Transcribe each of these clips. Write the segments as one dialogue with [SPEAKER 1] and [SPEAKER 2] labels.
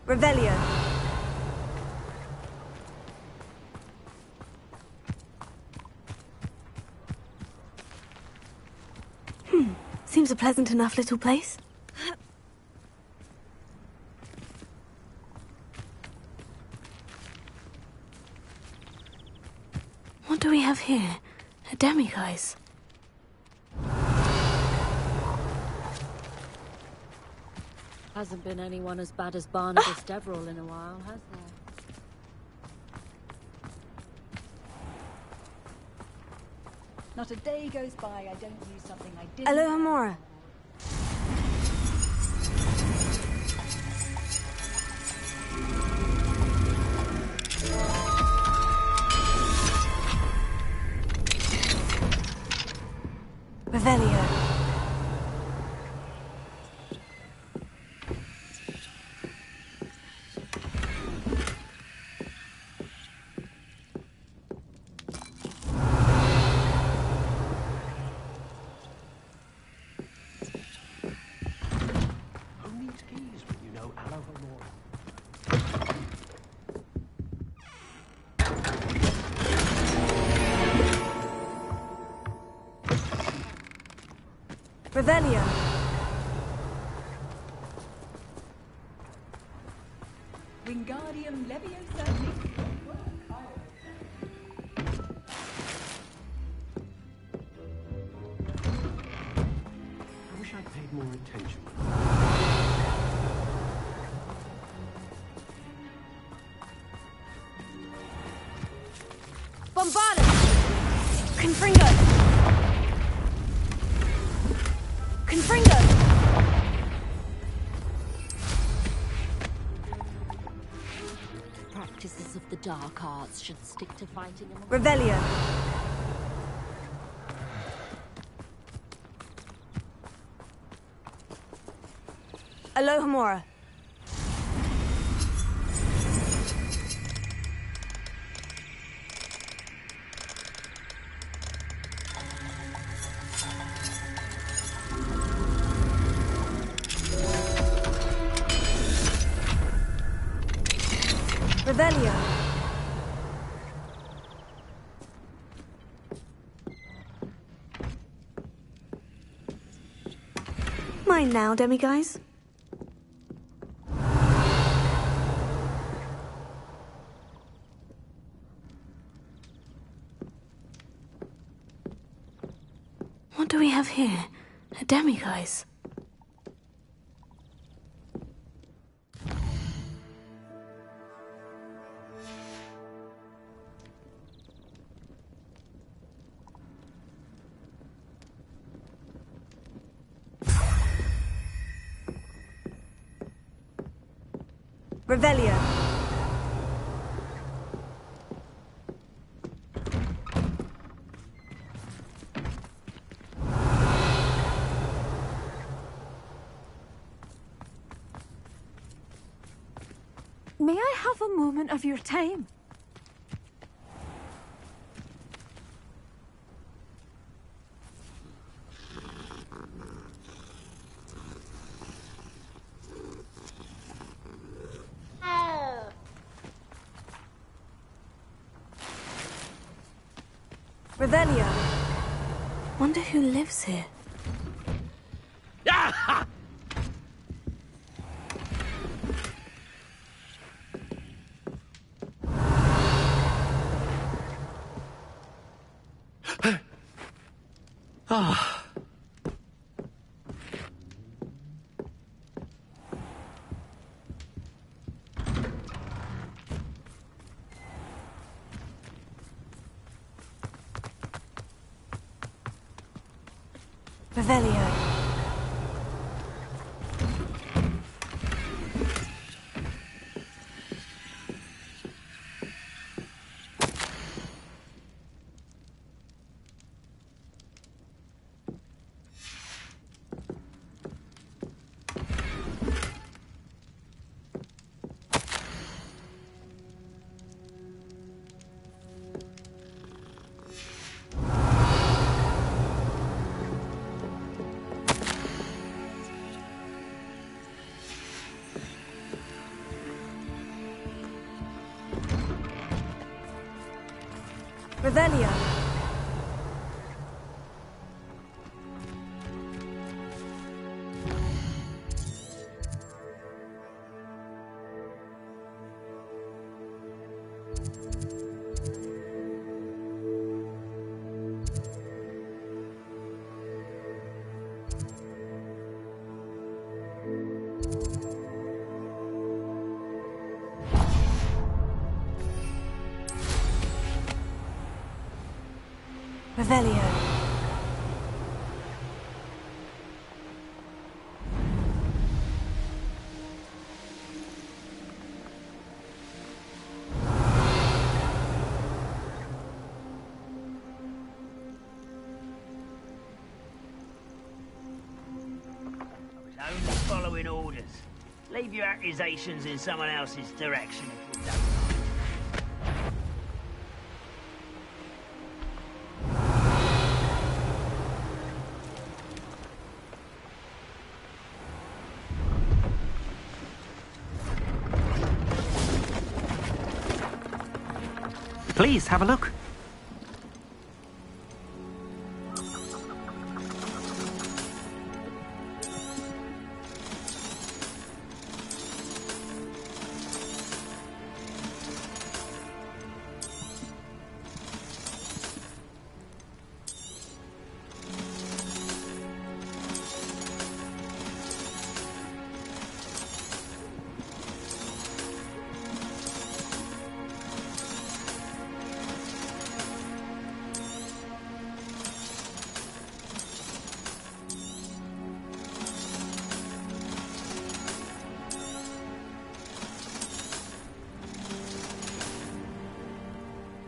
[SPEAKER 1] Revelio. Seems a pleasant enough little place. What do we have here? A demiguise.
[SPEAKER 2] Hasn't been anyone as bad as Barnabas Deverell in a while, has there?
[SPEAKER 3] Not a day goes by I don't use something I didn't.
[SPEAKER 1] Aloha Mora. Revelio. Revelio.
[SPEAKER 3] Wingardium Leviosa.
[SPEAKER 4] I wish I'd paid more attention.
[SPEAKER 1] Bombardus! Confringo! Confringo!
[SPEAKER 2] Practices of the dark arts should stick to fighting among...
[SPEAKER 1] Revelio. Aloha Mora. Revelio. Mine now, demiguise. What do we have here? A demiguise. Revelio.
[SPEAKER 3] May I have a moment of your time?
[SPEAKER 1] Revelio. Wonder who lives here.
[SPEAKER 4] Ah.
[SPEAKER 1] Revelio.
[SPEAKER 4] Revelio. Revelio.
[SPEAKER 5] I was only following orders. Leave your accusations in someone else's direction if you don't.
[SPEAKER 6] Please, have a look.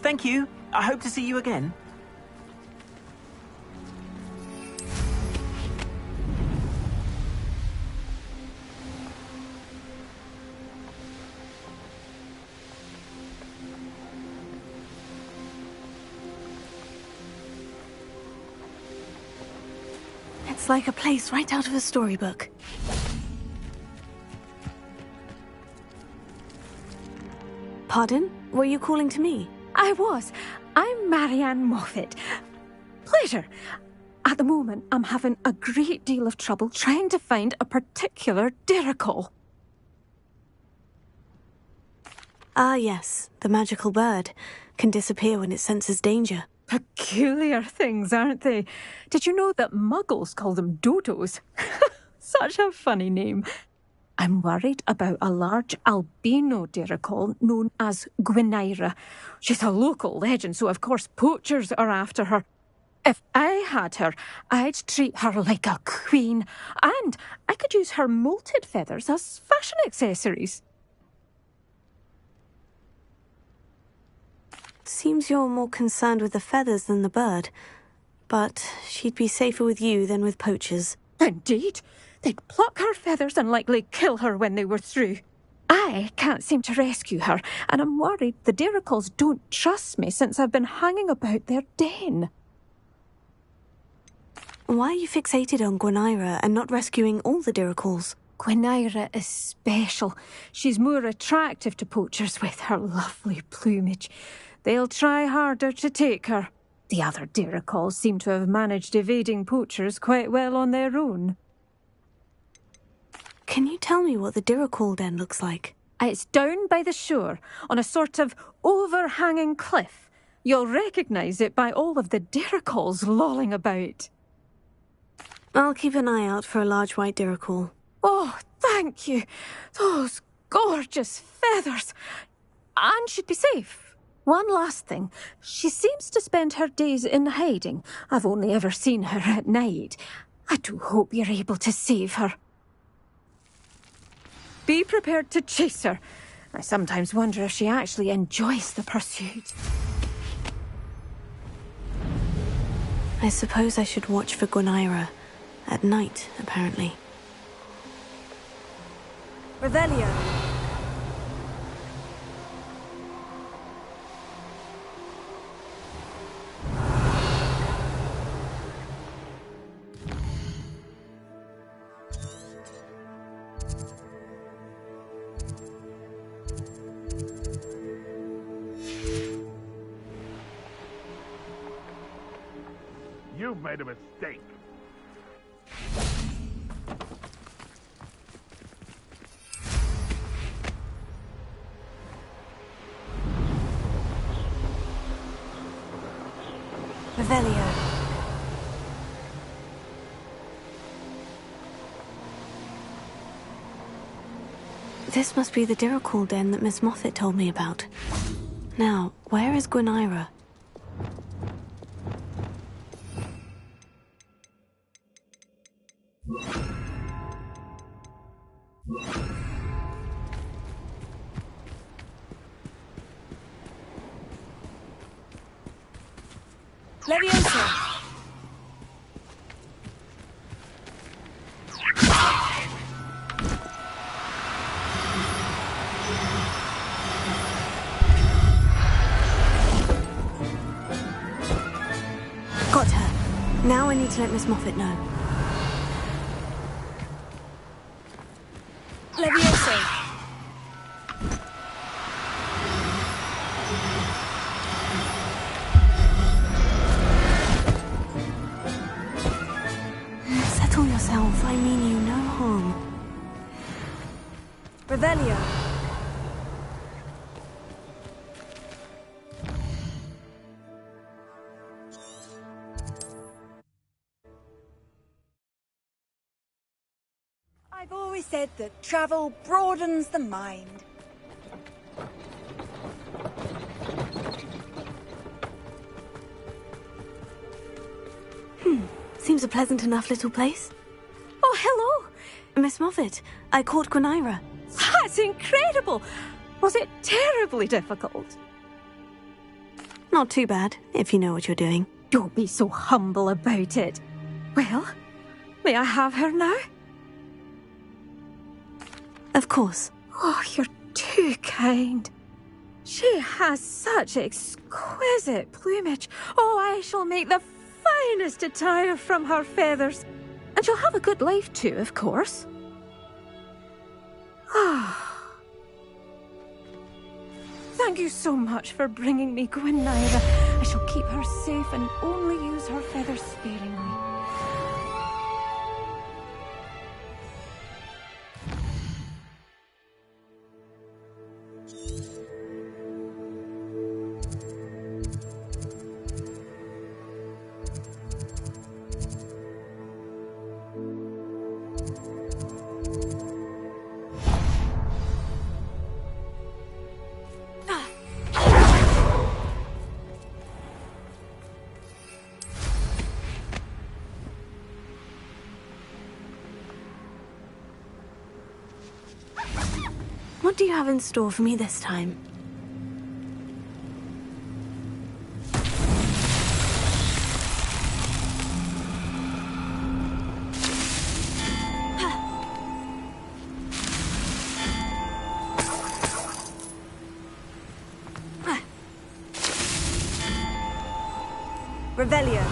[SPEAKER 6] Thank you. I hope to see you again.
[SPEAKER 1] It's like a place right out of a storybook. Pardon? Were you calling to me?
[SPEAKER 4] I was. I'm Marianne Moffat. Pleasure. At the moment, I'm having a great deal of trouble trying to find a particular derrickle.
[SPEAKER 1] Ah, yes. The magical bird can disappear when it senses danger.
[SPEAKER 4] Peculiar things, aren't they? Did you know that muggles call them dodos? Such a funny name. I'm worried about a large albino derrickle known as Gwynaira. She's a local legend, so of course poachers are after her. If I had her, I'd treat her like a queen, and I could use her molted feathers as fashion accessories.
[SPEAKER 1] Seems you're more concerned with the feathers than the bird. But she'd be safer with you than with poachers.
[SPEAKER 4] Indeed. They'd pluck her feathers and likely kill her when they were through. I can't seem to rescue her, and I'm worried the derricles don't trust me since I've been hanging about their den.
[SPEAKER 1] Why are you fixated on Gwynaira and not rescuing all the derricles?
[SPEAKER 4] Gwynaira is special. She's more attractive to poachers with her lovely plumage. They'll try harder to take her. The other derricles seem to have managed evading poachers quite well on their own.
[SPEAKER 1] Can you tell me what the derrickle den looks like?
[SPEAKER 4] It's down by the shore, on a sort of overhanging cliff. You'll recognise it by all of the derricles lolling about.
[SPEAKER 1] I'll keep an eye out for a large white derrickle.
[SPEAKER 4] Oh, thank you. Those gorgeous feathers. And she'd be safe. One last thing. She seems to spend her days in hiding. I've only ever seen her at night. I do hope you're able to save her. Be prepared to chase her. I sometimes wonder if she actually enjoys the pursuit.
[SPEAKER 1] I suppose I should watch for Gwynaira. At night, apparently.
[SPEAKER 4] Revelio.
[SPEAKER 7] made a mistake.
[SPEAKER 1] Revelio. This must be the Diricol den that Miss Moffat told me about. Now, where is Gwenira?
[SPEAKER 3] Leviosa!
[SPEAKER 1] Got her. Now I need to let Miss Moffat know.
[SPEAKER 3] Leviosa!
[SPEAKER 1] Settle yourself. I mean you no harm.
[SPEAKER 3] Revelio! I've always said that travel broadens the mind.
[SPEAKER 1] Seems a pleasant enough little place.
[SPEAKER 4] Oh, hello!
[SPEAKER 1] Miss Moffat, I caught Gwenira.
[SPEAKER 4] That's incredible! Was it terribly difficult?
[SPEAKER 1] Not too bad, if you know what you're doing.
[SPEAKER 4] Don't be so humble about it. Well, may I have her now?
[SPEAKER 1] Of course.
[SPEAKER 4] Oh, you're too kind. She has such exquisite plumage. Oh, I shall make the finest attire from her feathers. And she'll have a good life too, of course. Ah. Thank you so much for bringing me Gwenira. I shall keep her safe and only use her feathers sparingly.
[SPEAKER 1] What do you have in store for me this time?
[SPEAKER 3] Revelio.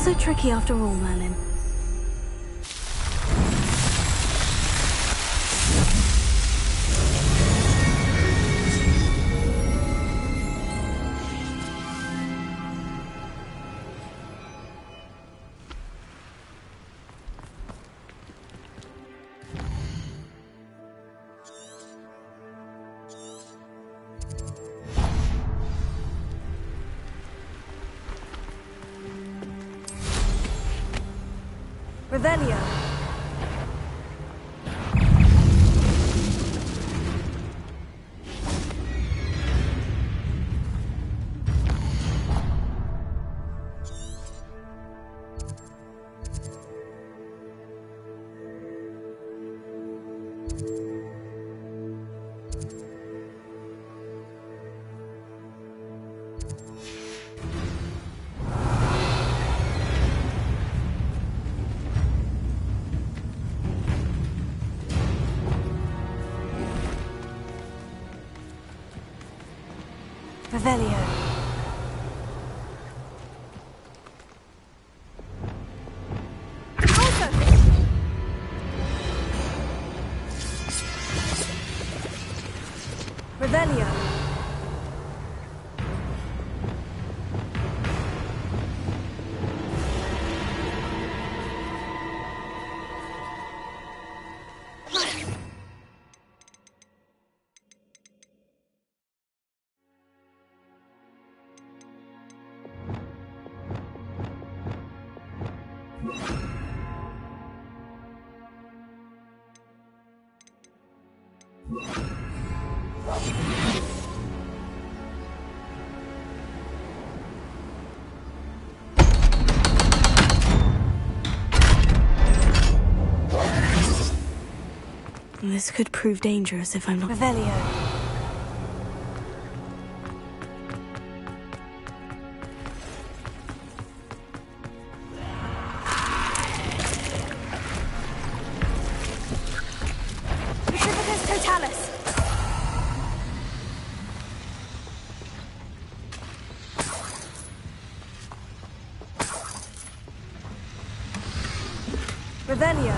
[SPEAKER 1] So tricky after all, Merlin. Revelio. Revelio. Revelio. This could prove dangerous if I'm not... Revelio. Petrificus Totalis. Revelio.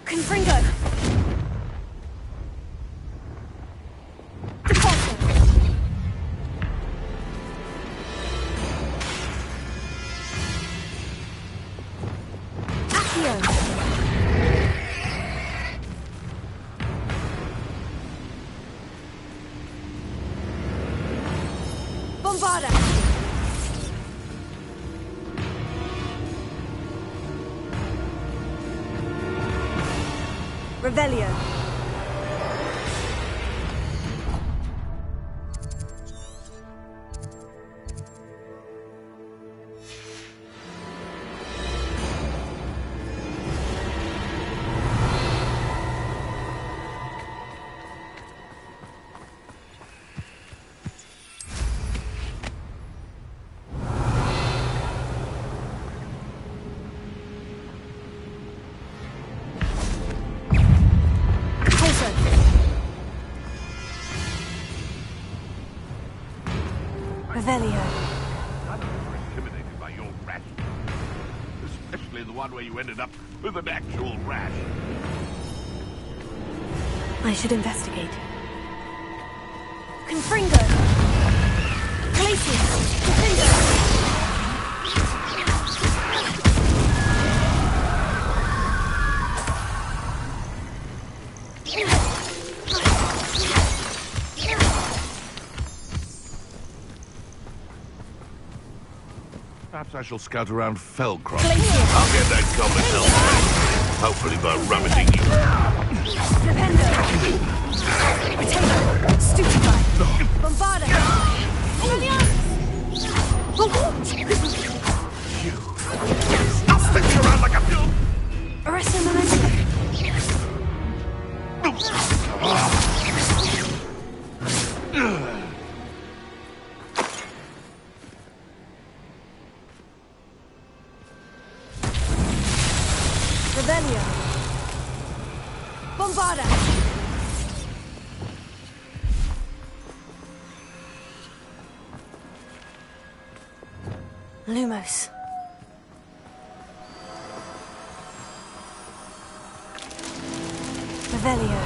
[SPEAKER 1] Confringo! Defaulto! Accio! Bombarda! Revelio. Revelio.
[SPEAKER 7] None of us were intimidated by your rash. Especially the one where you ended up with an actual rash.
[SPEAKER 1] I should investigate. Confringo! Glacius! Confringo!
[SPEAKER 7] Perhaps I shall scout around Fellcroft. I'll get that goblin elsewhere. Hopefully by rummaging you.
[SPEAKER 1] Dependo! Potato! Stupefy! Bombarda!
[SPEAKER 7] I'll stick you around like a mule!
[SPEAKER 1] Arresto Memento! Revelio! Bombarda! Lumos. Revelio.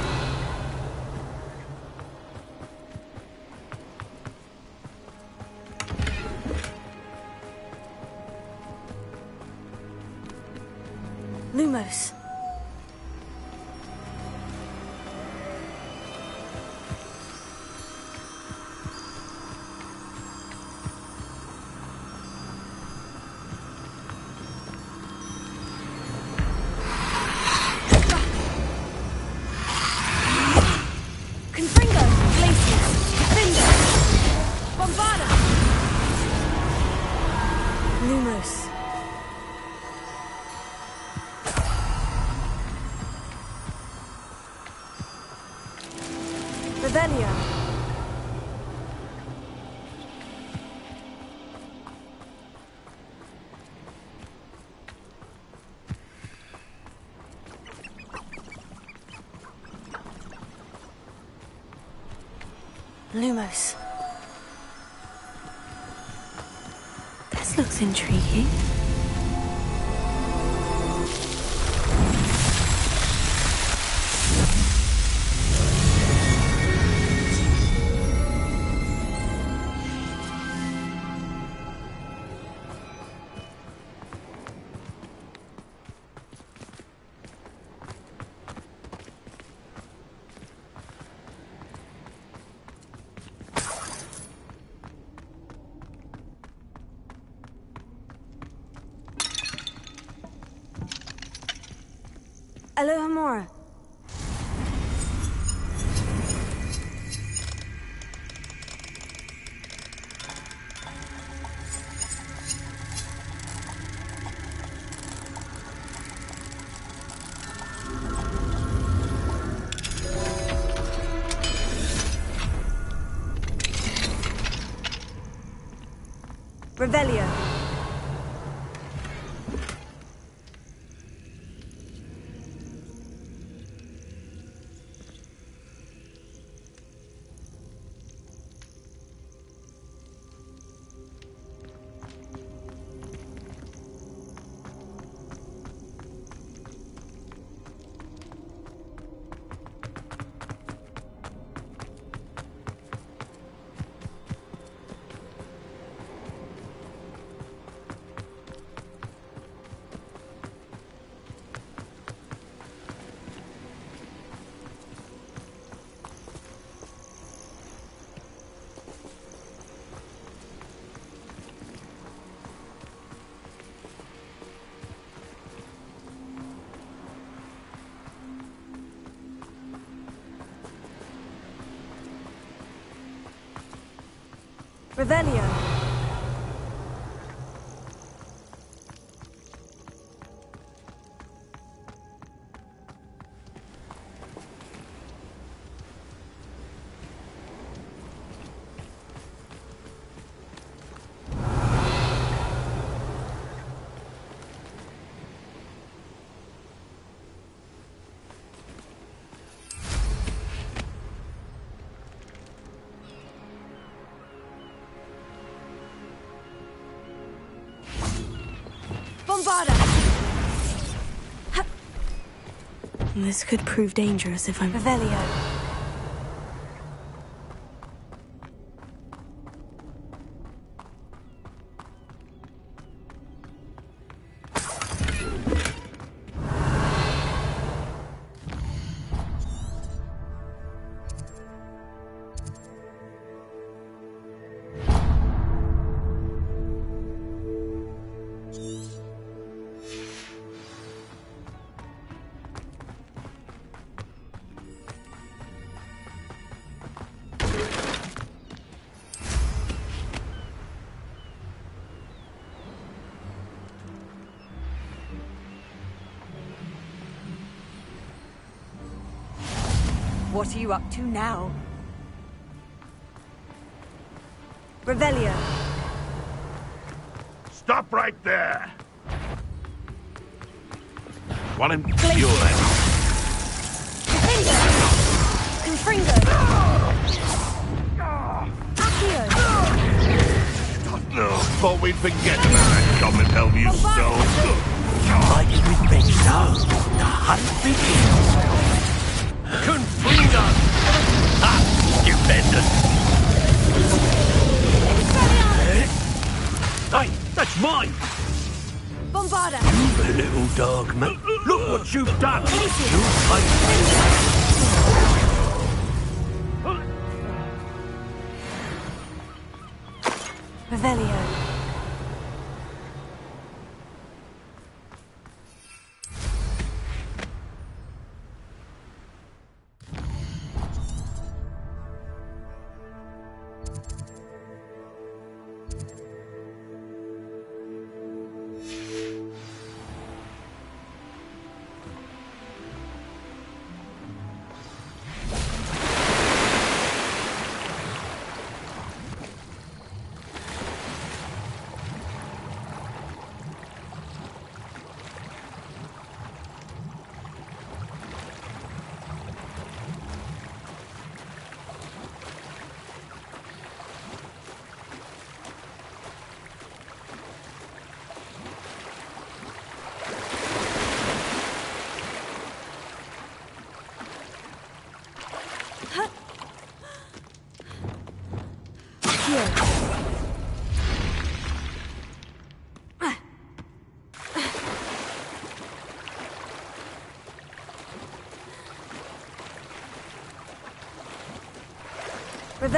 [SPEAKER 1] Lumos. Lumos. Revelio. Lumos. This looks intriguing. Alohomora. Revelio. Revelio. This could prove dangerous if I'm Revelio.
[SPEAKER 3] What are you up to now?
[SPEAKER 1] Revelio.
[SPEAKER 7] Stop right there! Want him? You're that.
[SPEAKER 1] Confringo. Accio.
[SPEAKER 7] No, thought we'd forget about that common help you stole.
[SPEAKER 5] Mighty revenge now. The hunt begins. Confringo! Ha! Defenders! Hey, that's mine!
[SPEAKER 1] Bombarda.
[SPEAKER 8] You little dog, mate. Look what you've done. You
[SPEAKER 1] Revelio.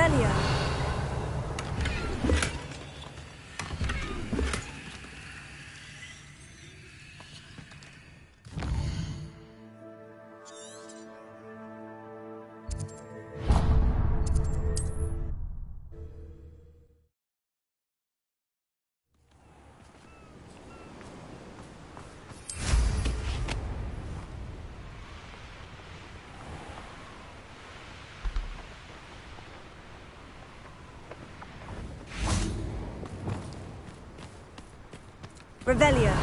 [SPEAKER 1] Revelio. Revelio.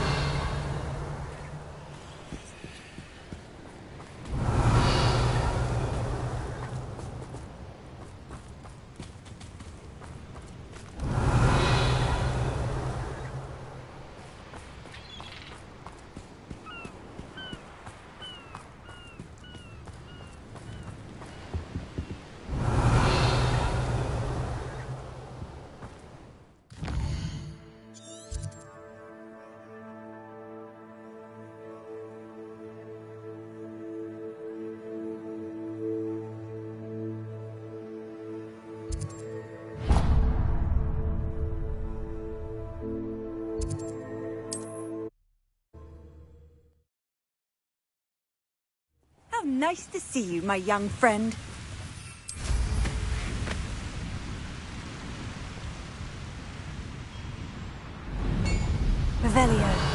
[SPEAKER 3] How nice to see you, my young friend.
[SPEAKER 1] Revelio.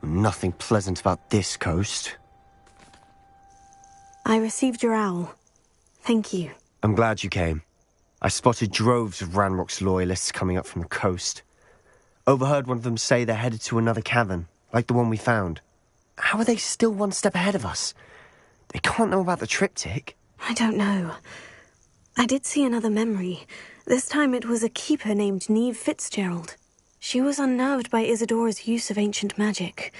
[SPEAKER 9] Nothing pleasant about this coast.
[SPEAKER 1] I received your owl. Thank you.
[SPEAKER 9] I'm glad you came. I spotted droves of Ranrock's loyalists coming up from the coast. Overheard one of them say they're headed to another cavern, like the one we found. How are they still one step ahead of us? They can't know about the triptych.
[SPEAKER 1] I don't know. I did see another memory. This time it was a keeper named Neve Fitzgerald. She was unnerved by Isadora's use of ancient magic.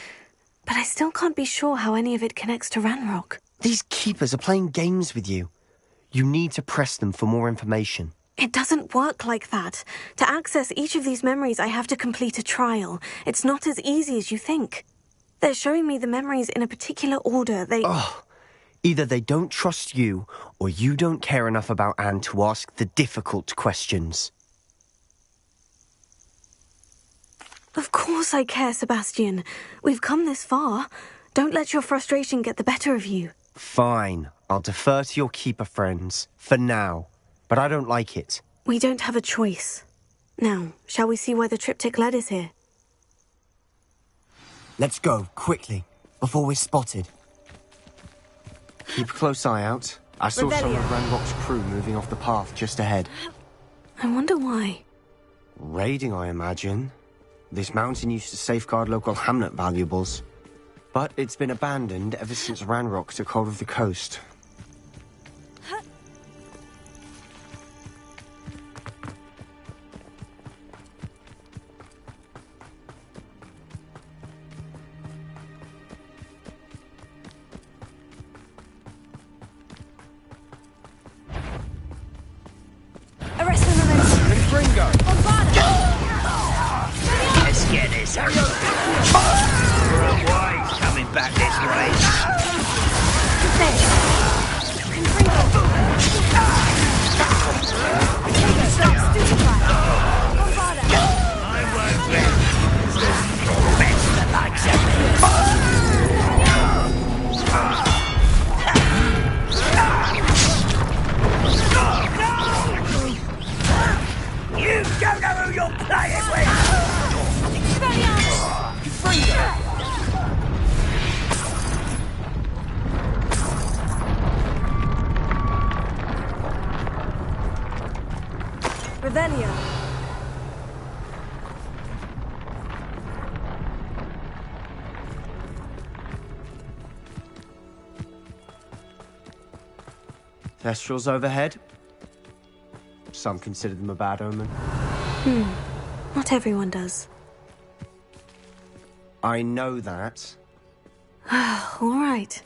[SPEAKER 1] But I still can't be sure how any of it connects to Ranrock.
[SPEAKER 9] These keepers are playing games with you. You need to press them for more information.
[SPEAKER 1] It doesn't work like that. To access each of these memories, I have to complete a trial. It's not as easy as you think. They're showing me the memories in a particular order.
[SPEAKER 9] Either they don't trust you, or you don't care enough about Anne to ask the difficult questions.
[SPEAKER 1] Of course I care, Sebastian. We've come this far. Don't let your frustration get the better of you.
[SPEAKER 9] Fine. I'll defer to your keeper friends. For now. But I don't like it.
[SPEAKER 1] We don't have a choice. Now, shall we see why the triptych led us here?
[SPEAKER 9] Let's go, quickly, before we're spotted. Keep a close eye out. I saw some
[SPEAKER 1] Revelio.
[SPEAKER 9] of Ranrock's crew moving off the path just ahead.
[SPEAKER 1] I wonder why.
[SPEAKER 9] Raiding, I imagine. This mountain used to safeguard local hamlet valuables. But it's been abandoned ever since Ranrock took hold of the coast.
[SPEAKER 1] Arrest the momentum.
[SPEAKER 9] Confringo!
[SPEAKER 5] Let's get this over with. Wise coming back this way. I won't let best the likes of me. You don't know who you're playing with!
[SPEAKER 1] Revelio.
[SPEAKER 9] Thestrals overhead? Some consider them a bad omen.
[SPEAKER 1] Not everyone does.
[SPEAKER 9] I know that.
[SPEAKER 1] All right.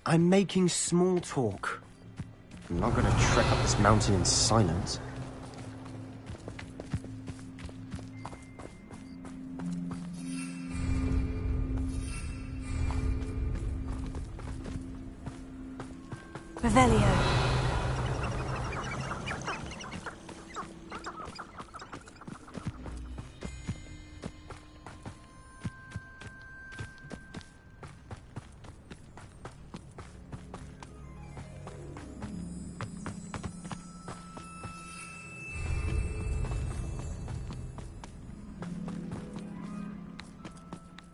[SPEAKER 9] I'm making small talk. I'm not gonna trek up this mountain in silence.
[SPEAKER 1] Revelio.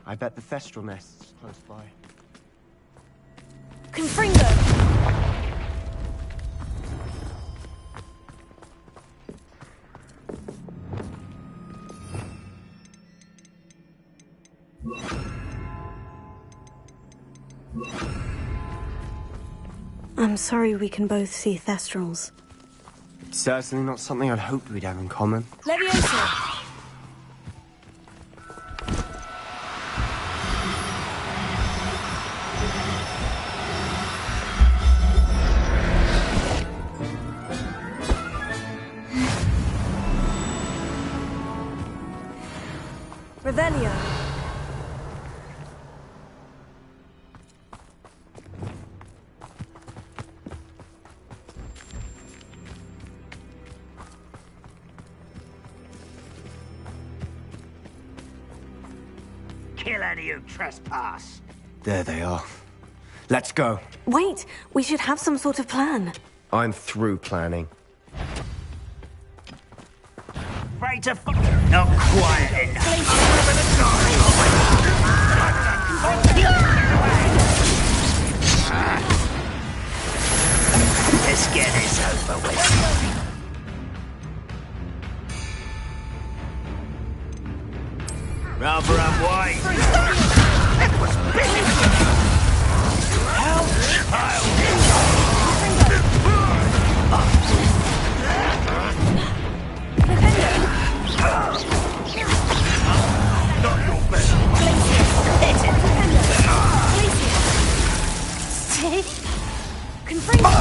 [SPEAKER 9] I bet the Thestral nest's close by.
[SPEAKER 1] Confringo. I'm sorry we can both see Thestrals.
[SPEAKER 9] It's certainly not something I'd hoped we'd have in common.
[SPEAKER 1] Leviosa. Revelio.
[SPEAKER 5] Kill any who trespass.
[SPEAKER 9] There they are. Let's go.
[SPEAKER 1] Wait, we should have some sort of plan.
[SPEAKER 9] I'm through planning.
[SPEAKER 5] Afraid to not quiet enough. Let's get this over with. Rather unwise. Help, not your best.
[SPEAKER 1] Stay. Confringo.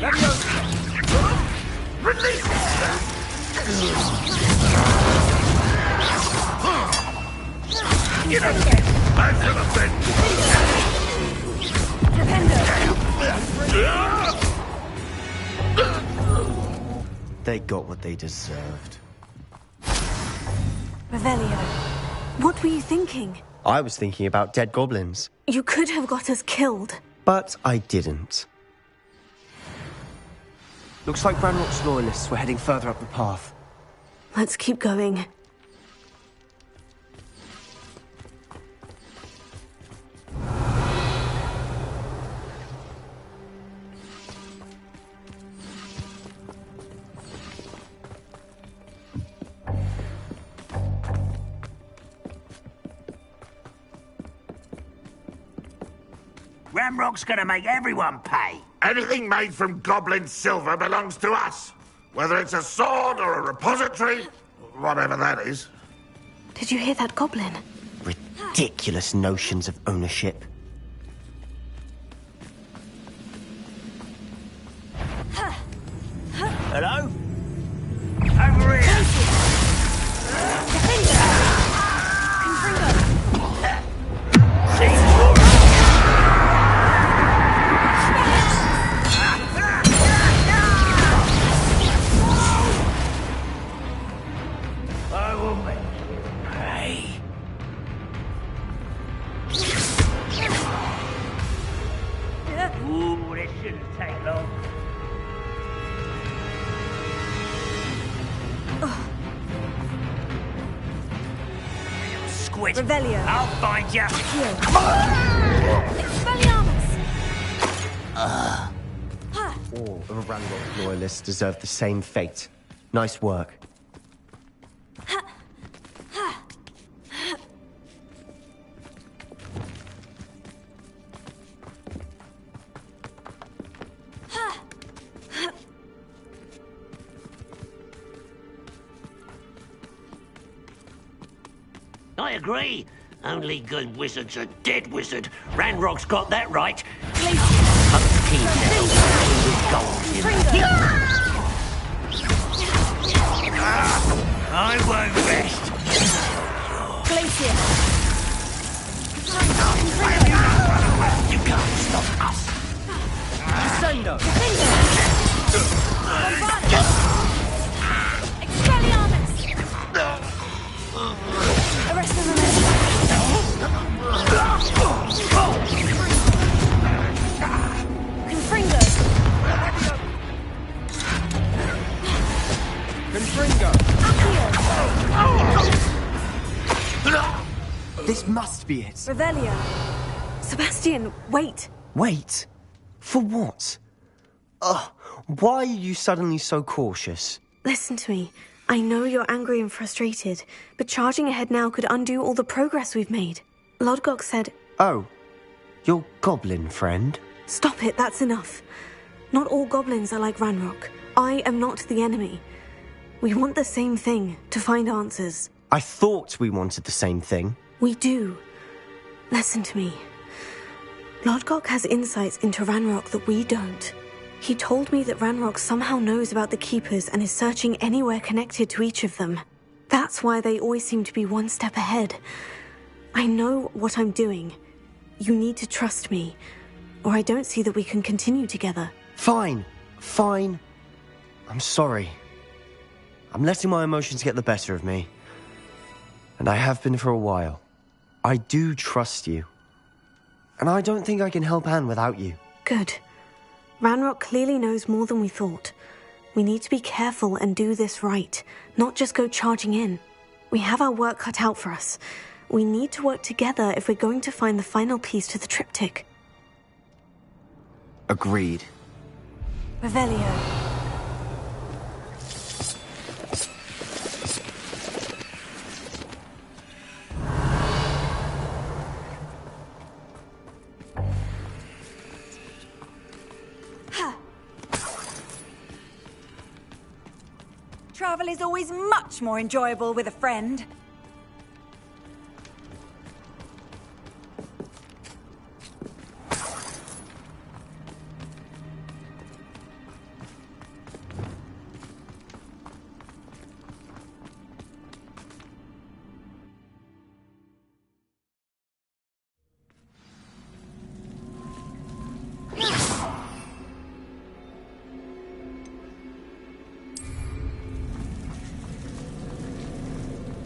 [SPEAKER 7] Release You know, I should have been.
[SPEAKER 9] They got what they deserved.
[SPEAKER 1] Revelio, what were you thinking?
[SPEAKER 9] I was thinking about dead goblins.
[SPEAKER 1] You could have got us killed.
[SPEAKER 9] But I didn't. Looks like Ranrock's loyalists were heading further up the path.
[SPEAKER 1] Let's keep going.
[SPEAKER 5] Ramrock's gonna make everyone pay.
[SPEAKER 7] Anything made from goblin silver belongs to us. Whether it's a sword or a repository, whatever that is.
[SPEAKER 1] Did you hear that goblin?
[SPEAKER 9] Ridiculous notions of ownership.
[SPEAKER 5] Hello? Over here! I will make you pay. Ooh, this shouldn't take long. Squid.
[SPEAKER 1] Revelio.
[SPEAKER 5] I'll find you.
[SPEAKER 9] All of Ranrock's loyalists deserve the same fate. Nice work.
[SPEAKER 5] I agree. Only good wizards are dead wizard. Ranrock's got that right. Upkeep now. I won't rest.
[SPEAKER 1] Glacier.
[SPEAKER 5] You can't stop us.
[SPEAKER 6] Sendo!
[SPEAKER 1] Expelliarmus! Arrest the remainder. Confringo!
[SPEAKER 6] Confringo!
[SPEAKER 9] This must be it.
[SPEAKER 1] Revelio. Sebastian, wait.
[SPEAKER 9] Wait. For what? Ugh. Why are you suddenly so cautious?
[SPEAKER 1] Listen to me. I know you're angry and frustrated, but charging ahead now could undo all the progress we've made. Lodgok said...
[SPEAKER 9] Oh. Your goblin friend?
[SPEAKER 1] Stop it, that's enough. Not all goblins are like Ranrock. I am not the enemy. We want the same thing, to find answers.
[SPEAKER 9] I thought we wanted the same thing.
[SPEAKER 1] We do. Listen to me. Lodgok has insights into Ranrock that we don't. He told me that Ranrock somehow knows about the Keepers and is searching anywhere connected to each of them. That's why they always seem to be one step ahead. I know what I'm doing. You need to trust me, or I don't see that we can continue together.
[SPEAKER 9] Fine. Fine. I'm sorry. I'm letting my emotions get the better of me. And I have been for a while. I do trust you. And I don't think I can help Anne without you.
[SPEAKER 1] Good. Ranrock clearly knows more than we thought. We need to be careful and do this right, not just go charging in. We have our work cut out for us. We need to work together if we're going to find the final piece to the triptych.
[SPEAKER 9] Agreed.
[SPEAKER 1] Revelio.
[SPEAKER 3] Travel is always much more enjoyable with a friend.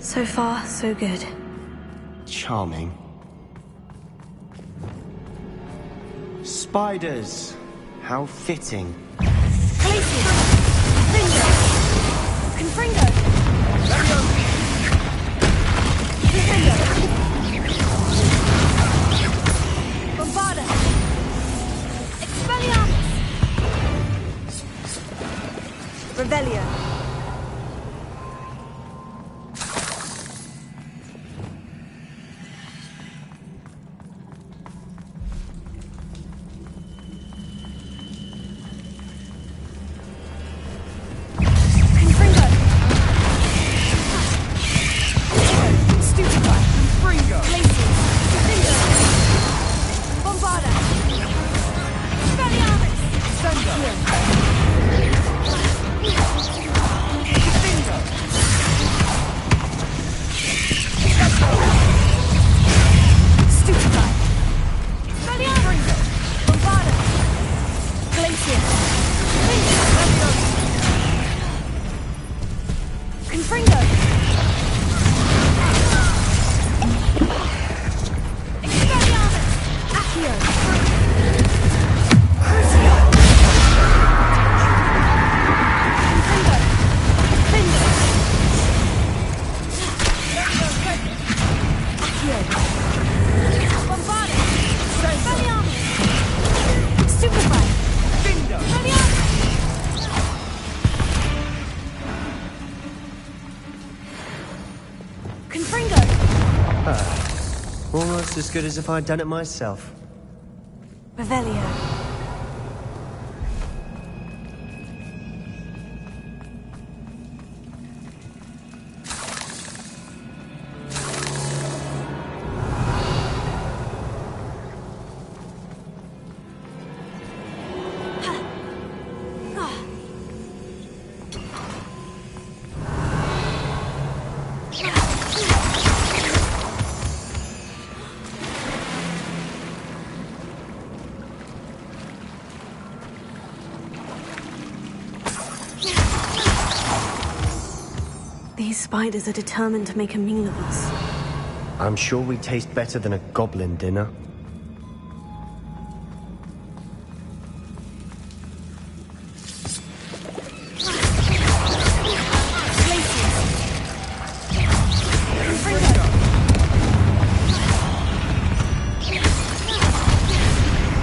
[SPEAKER 1] So far, so good.
[SPEAKER 9] Charming. Spiders! How fitting.
[SPEAKER 1] Glacius! Finger! Confringo! Confringo! Bombarda! Expelliarmus! Revelio!
[SPEAKER 9] Almost as good as if I'd done it myself.
[SPEAKER 1] Revelio. These spiders are determined to make a meal of us.
[SPEAKER 9] I'm sure we taste better than a goblin dinner.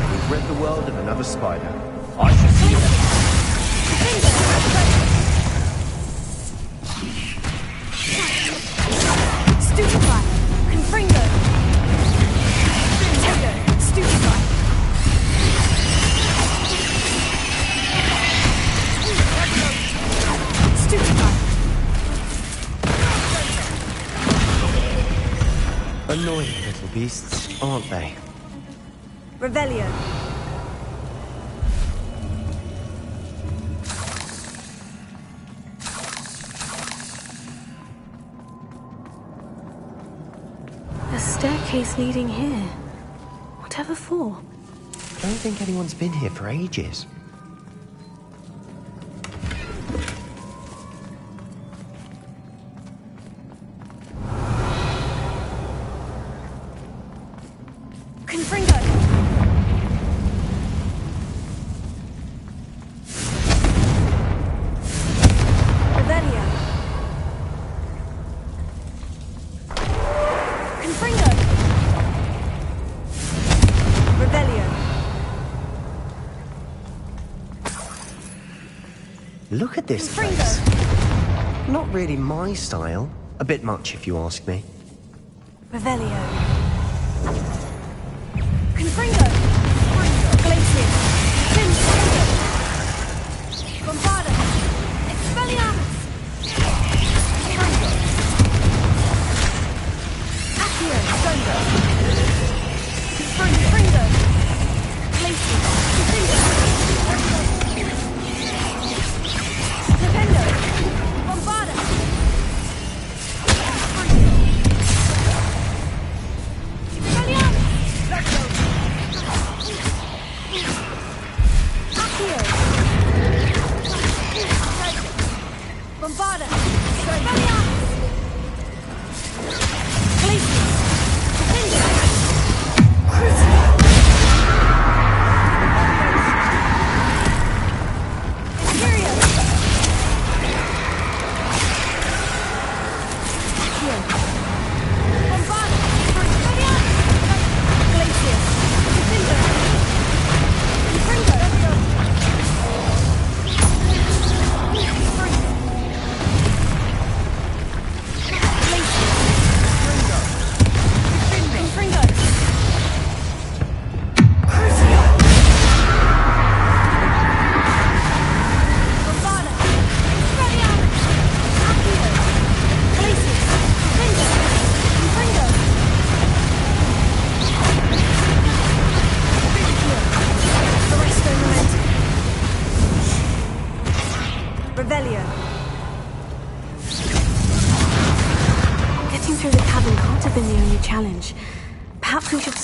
[SPEAKER 9] We've rid the world of another spider. I should see that.
[SPEAKER 1] Stupefy! Confringo! Stupefy! Stupefy!
[SPEAKER 9] Annoying little beasts, aren't they?
[SPEAKER 1] Revelio. A staircase leading here. Whatever for?
[SPEAKER 9] I don't think anyone's been here for ages.
[SPEAKER 1] Confringo! Revelio. Confringo! Revelio.
[SPEAKER 9] Look at this
[SPEAKER 1] Confringo.
[SPEAKER 9] place. Not really my style. A bit much, if you ask me.
[SPEAKER 1] Revelio. Confringo! Glacius! Confringo! Bombarda! Expelliarmus! Confringo! Accio! Thunder! Confringo! Glacius! Confringo! Defendo! Bombarda! Expelliarmus!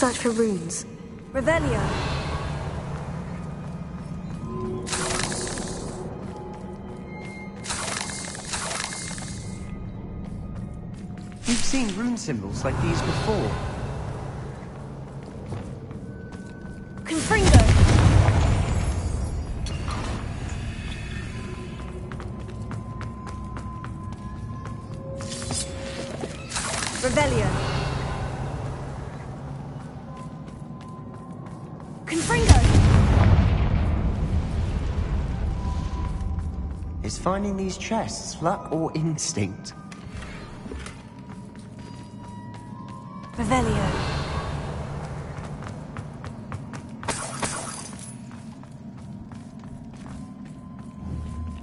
[SPEAKER 1] search for runes.
[SPEAKER 3] Revelio.
[SPEAKER 9] You've seen rune symbols like these before.
[SPEAKER 3] Confringo. Revelio. Confringo.
[SPEAKER 9] Is finding these chests luck or instinct?
[SPEAKER 3] Revelio.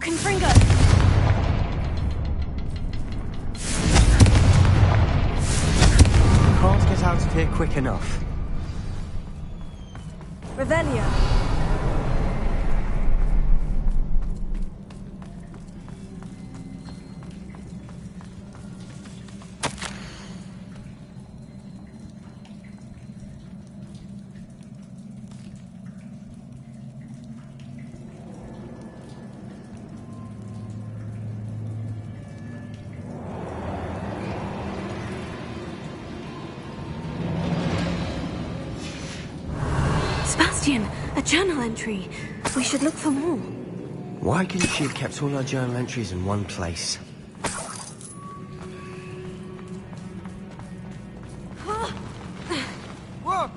[SPEAKER 3] Confringo.
[SPEAKER 9] Can't get out of here quick enough.
[SPEAKER 3] Revelio.
[SPEAKER 1] Sebastian, a journal entry. We should look for more.
[SPEAKER 9] Why couldn't she have kept all our journal entries in one place?
[SPEAKER 6] Whoa!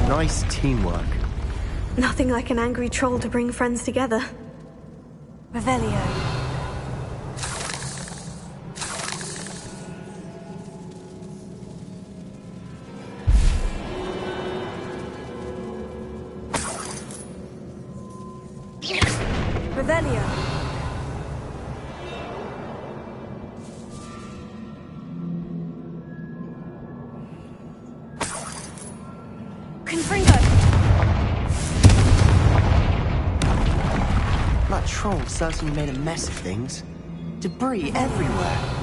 [SPEAKER 9] Nice teamwork.
[SPEAKER 1] Nothing like an angry troll to bring friends together.
[SPEAKER 3] Revelio. Revelio. Confringo.
[SPEAKER 9] That troll certainly made a mess of things. Debris everywhere.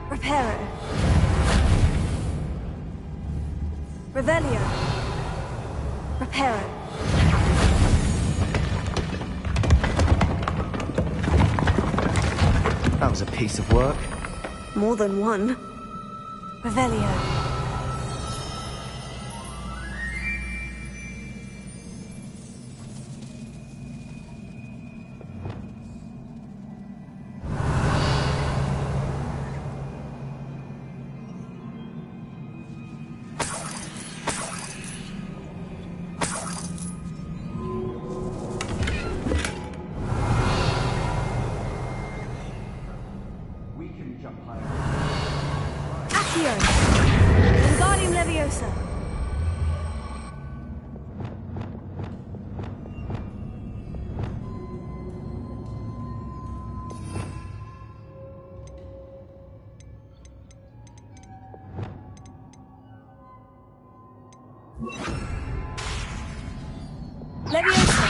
[SPEAKER 3] Reparo. Revelio. Reparo.
[SPEAKER 9] That was a piece of work.
[SPEAKER 1] More than one.
[SPEAKER 3] Revelio.
[SPEAKER 1] Accio! Wingardium Leviosa! Leviosa!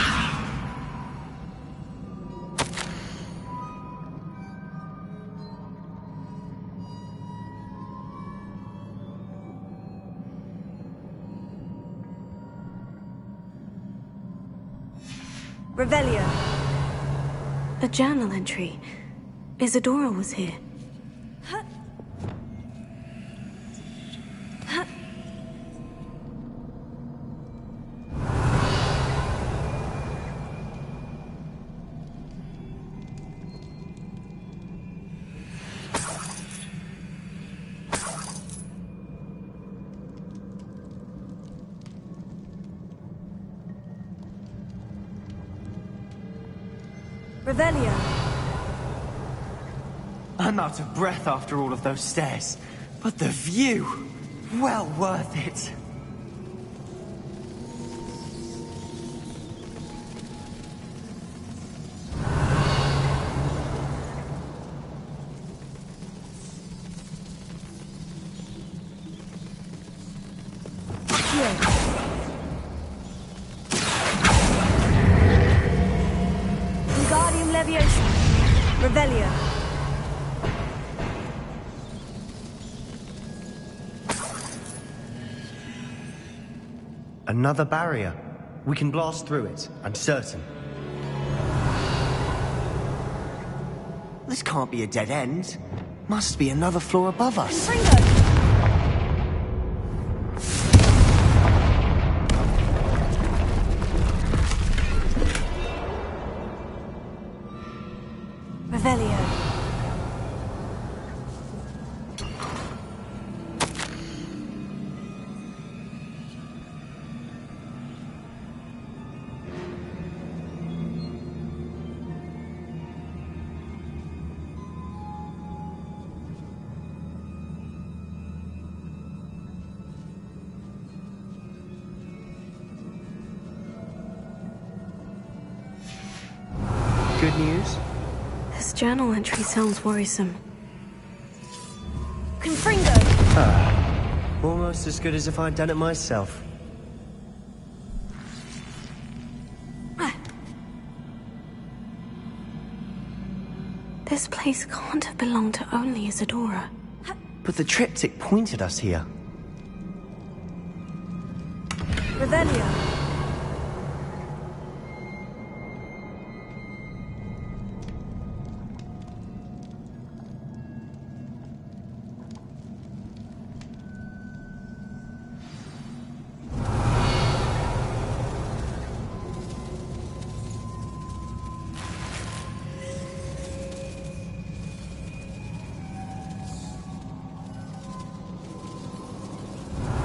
[SPEAKER 1] Revelio. A journal entry. Isadora was here. Revelio.
[SPEAKER 10] I'm out of breath after all of those stairs, but the view, well worth it.
[SPEAKER 1] Wingardium Leviosa. Revelio.
[SPEAKER 9] Another barrier. We can blast through it, I'm certain. This can't be a dead end. Must be another floor above us.
[SPEAKER 1] Confringo. Revelio.
[SPEAKER 9] Good news?
[SPEAKER 1] This journal entry sounds worrisome. Confringo!
[SPEAKER 9] Almost as good as if I'd done it myself.
[SPEAKER 1] This place can't have belonged to only Isadora.
[SPEAKER 9] But the triptych pointed us here.
[SPEAKER 1] Revelio.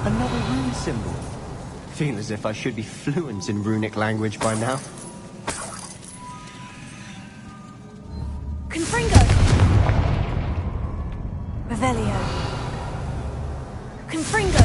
[SPEAKER 9] Another rune symbol. Feel as if I should be fluent in runic language by now.
[SPEAKER 1] Confringo! Revelio. Confringo!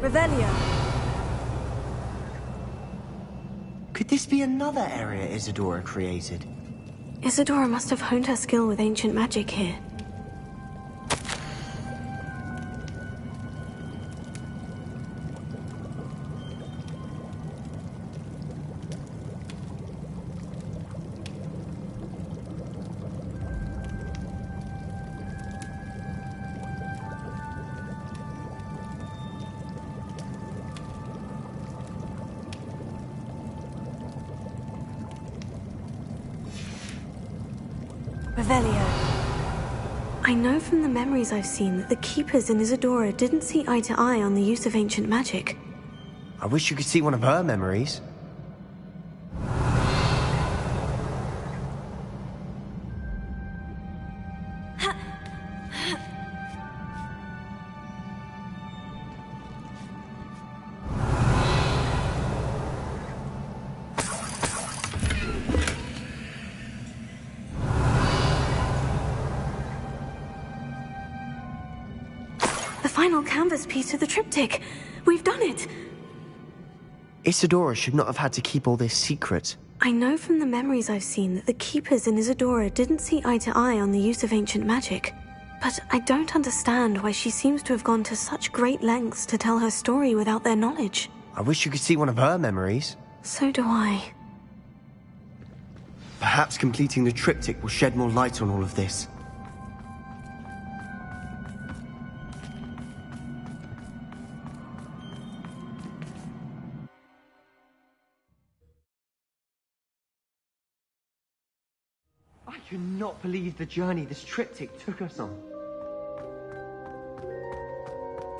[SPEAKER 1] Revelio.
[SPEAKER 9] Could this be another area Isadora created?
[SPEAKER 1] Isadora must have honed her skill with ancient magic here. Revelio. I know from the memories I've seen that the Keepers in Isadora didn't see eye to eye on the use of ancient magic.
[SPEAKER 9] I wish you could see one of her memories.
[SPEAKER 1] Final canvas piece to the triptych. We've done it.
[SPEAKER 9] Isadora should not have had to keep all this secret.
[SPEAKER 1] I know from the memories I've seen that the Keepers and Isadora didn't see eye to eye on the use of ancient magic. But I don't understand why she seems to have gone to such great lengths to tell her story without their knowledge.
[SPEAKER 9] I wish you could see one of her memories.
[SPEAKER 1] So do I.
[SPEAKER 9] Perhaps completing the triptych will shed more light on all of this.
[SPEAKER 10] I cannot believe the journey this triptych took us on.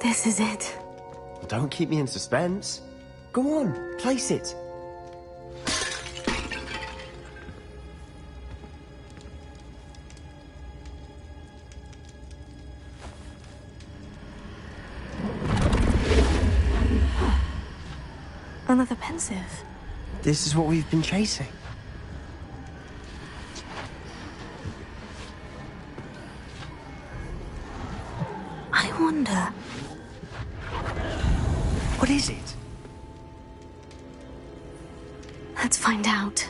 [SPEAKER 1] This is it.
[SPEAKER 9] Don't keep me in suspense. Go on, place it.
[SPEAKER 1] Another pensive.
[SPEAKER 9] This is what we've been chasing.
[SPEAKER 1] I wonder...
[SPEAKER 9] What is it?
[SPEAKER 1] Let's find out.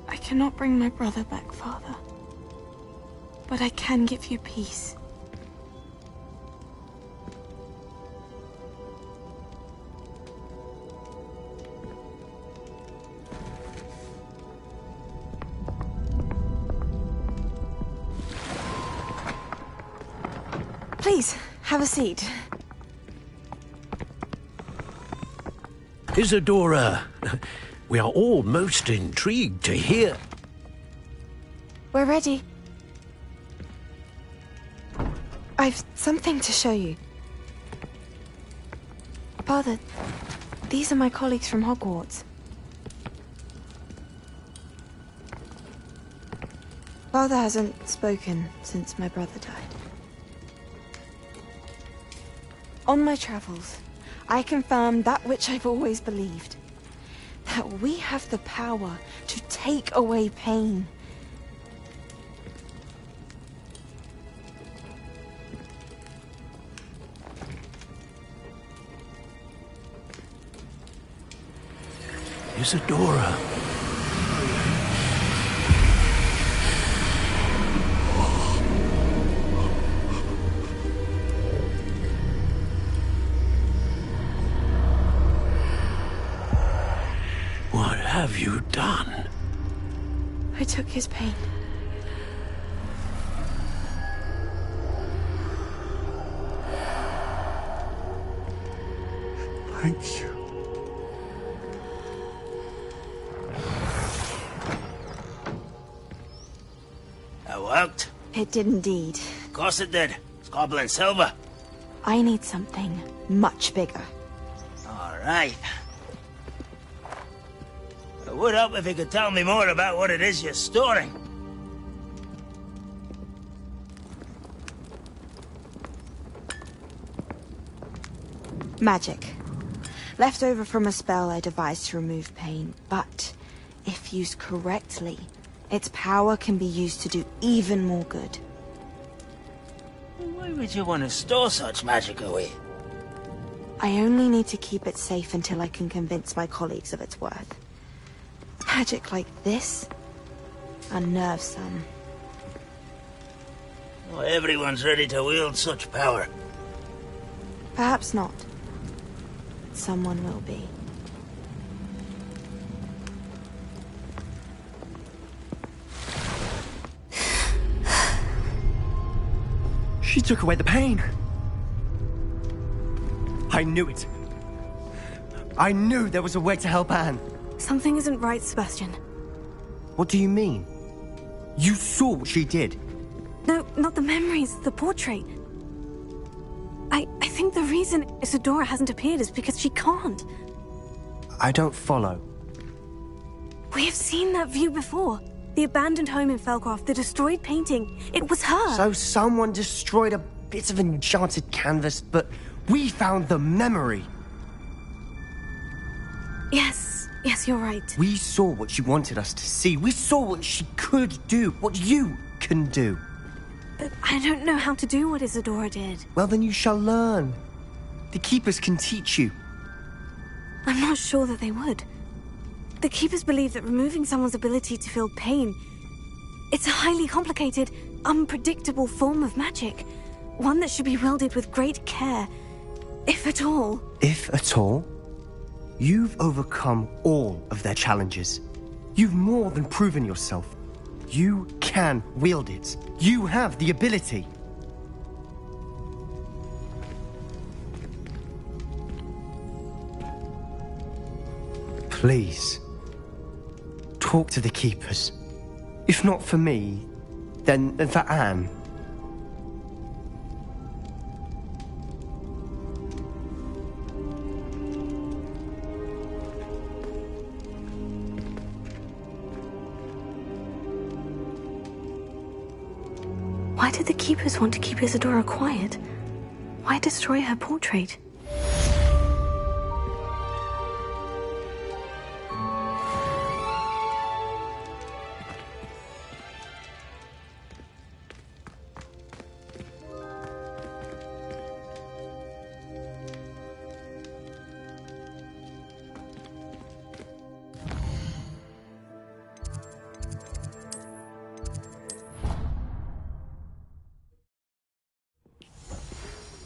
[SPEAKER 1] I cannot bring my brother back, Father. But I can give you peace. Please, have a seat.
[SPEAKER 8] Isadora, we are all most intrigued to hear.
[SPEAKER 1] We're ready. I've something to show you. Father, these are my colleagues from Hogwarts. Father hasn't spoken since my brother died. On my travels, I confirmed that which I've always believed. That we have the power to take away pain.
[SPEAKER 8] Isadora. What have you done?
[SPEAKER 1] I took his pain.
[SPEAKER 7] Thank you.
[SPEAKER 5] That worked?
[SPEAKER 1] It did indeed.
[SPEAKER 5] Of course it did. It's goblin silver.
[SPEAKER 1] I need something much bigger.
[SPEAKER 5] All right. It would help if you could tell me more about what it is you're storing.
[SPEAKER 1] Magic. Left over from a spell I devised to remove pain, but if used correctly, its power can be used to do even more good.
[SPEAKER 5] Why would you want to store such magic away?
[SPEAKER 1] I only need to keep it safe until I can convince my colleagues of its worth. Magic like this unnerves some.
[SPEAKER 5] Not everyone's ready to wield such power.
[SPEAKER 1] Perhaps not. Someone will be.
[SPEAKER 10] She took away the pain.
[SPEAKER 9] I knew it. I knew there was a way to help Anne.
[SPEAKER 1] Something isn't right, Sebastian.
[SPEAKER 9] What do you mean? You saw what she did.
[SPEAKER 1] No, not the memories, the portrait. I think the reason Isadora hasn't appeared is because she can't.
[SPEAKER 9] I don't follow.
[SPEAKER 1] We have seen that view before. The abandoned home in Felcroft, the destroyed painting. It was her.
[SPEAKER 9] So someone destroyed a bit of enchanted canvas, but we found the memory.
[SPEAKER 1] Yes, you're right.
[SPEAKER 9] We saw what she wanted us to see. We saw what she could do, what you can do.
[SPEAKER 1] But I don't know how to do what Isadora did.
[SPEAKER 9] Well, then you shall learn. The Keepers can teach you.
[SPEAKER 1] I'm not sure that they would. The Keepers believe that removing someone's ability to feel pain, it's a highly complicated, unpredictable form of magic. One that should be wielded with great care, if at all.
[SPEAKER 9] If at all? You've overcome all of their challenges. You've more than proven yourself. You can wield it. You have the ability. Please, talk to the Keepers. If not for me, then for Anne.
[SPEAKER 1] Why did the Keepers want to keep Isadora quiet? Why destroy her portrait?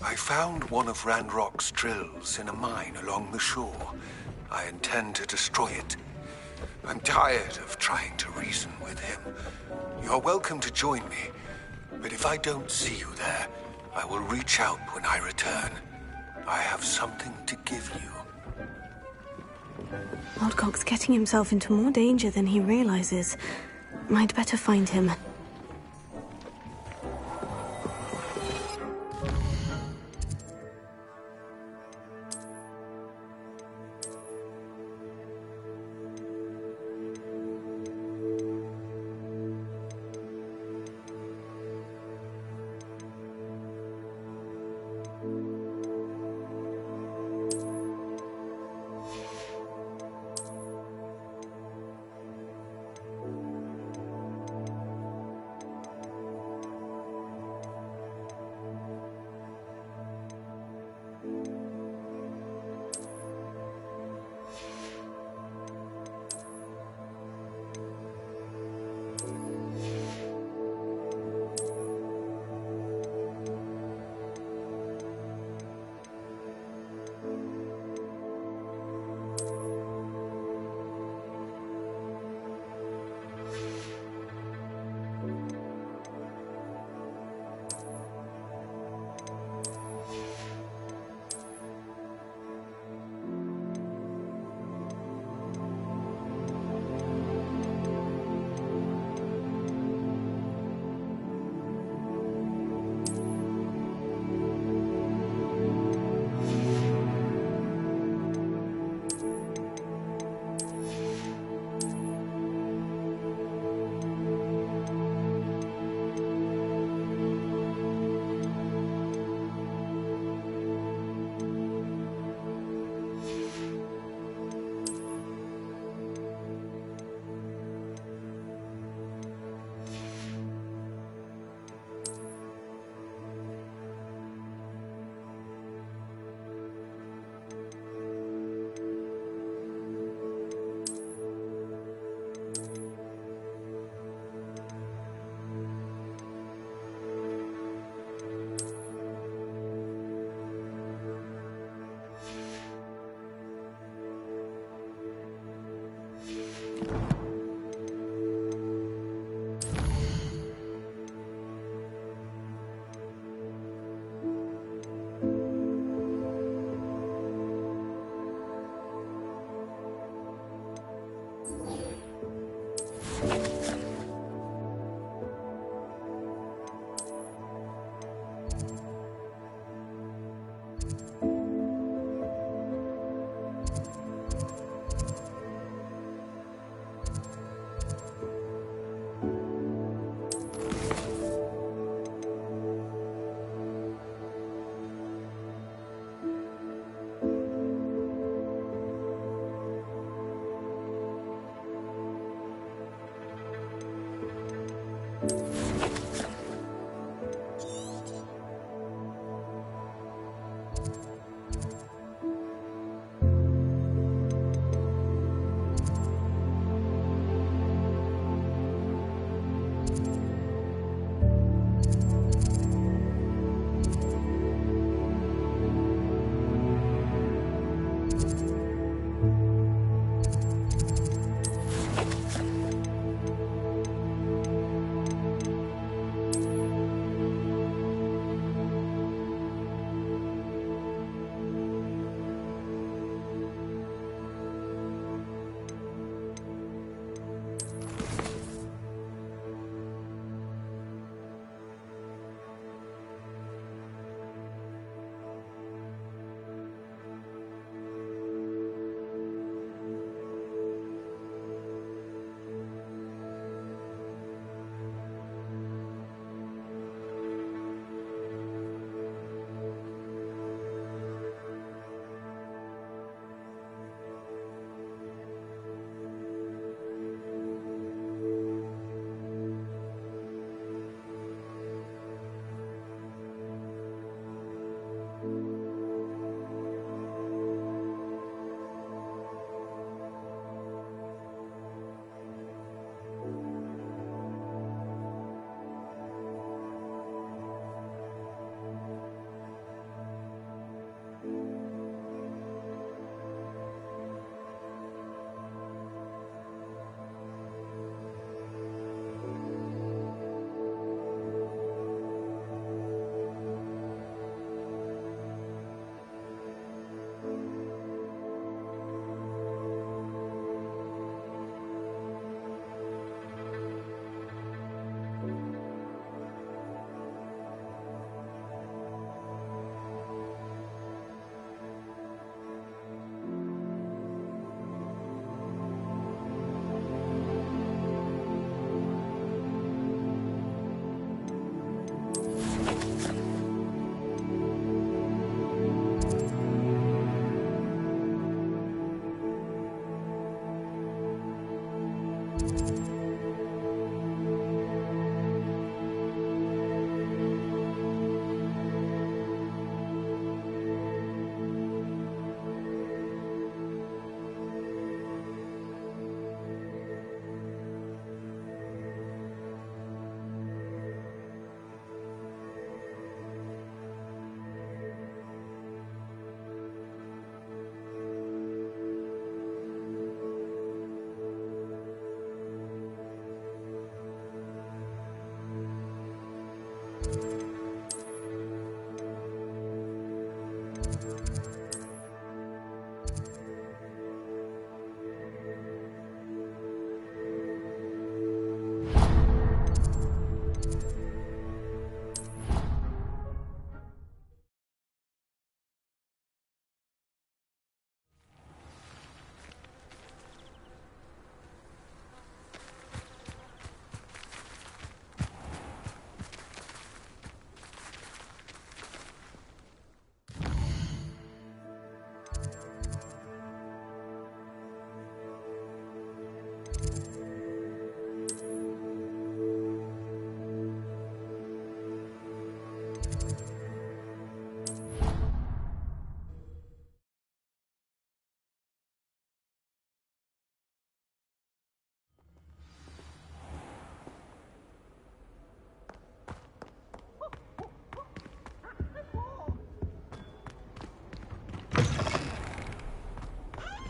[SPEAKER 11] I found one of Ranrock's drills in a mine along the shore. I intend to destroy it. I'm tired of trying to reason with him. You're welcome to join me, but if I don't see you there, I will reach out when I return. I have something to give you.
[SPEAKER 1] Lodgok's getting himself into more danger than he realizes. Might better find him.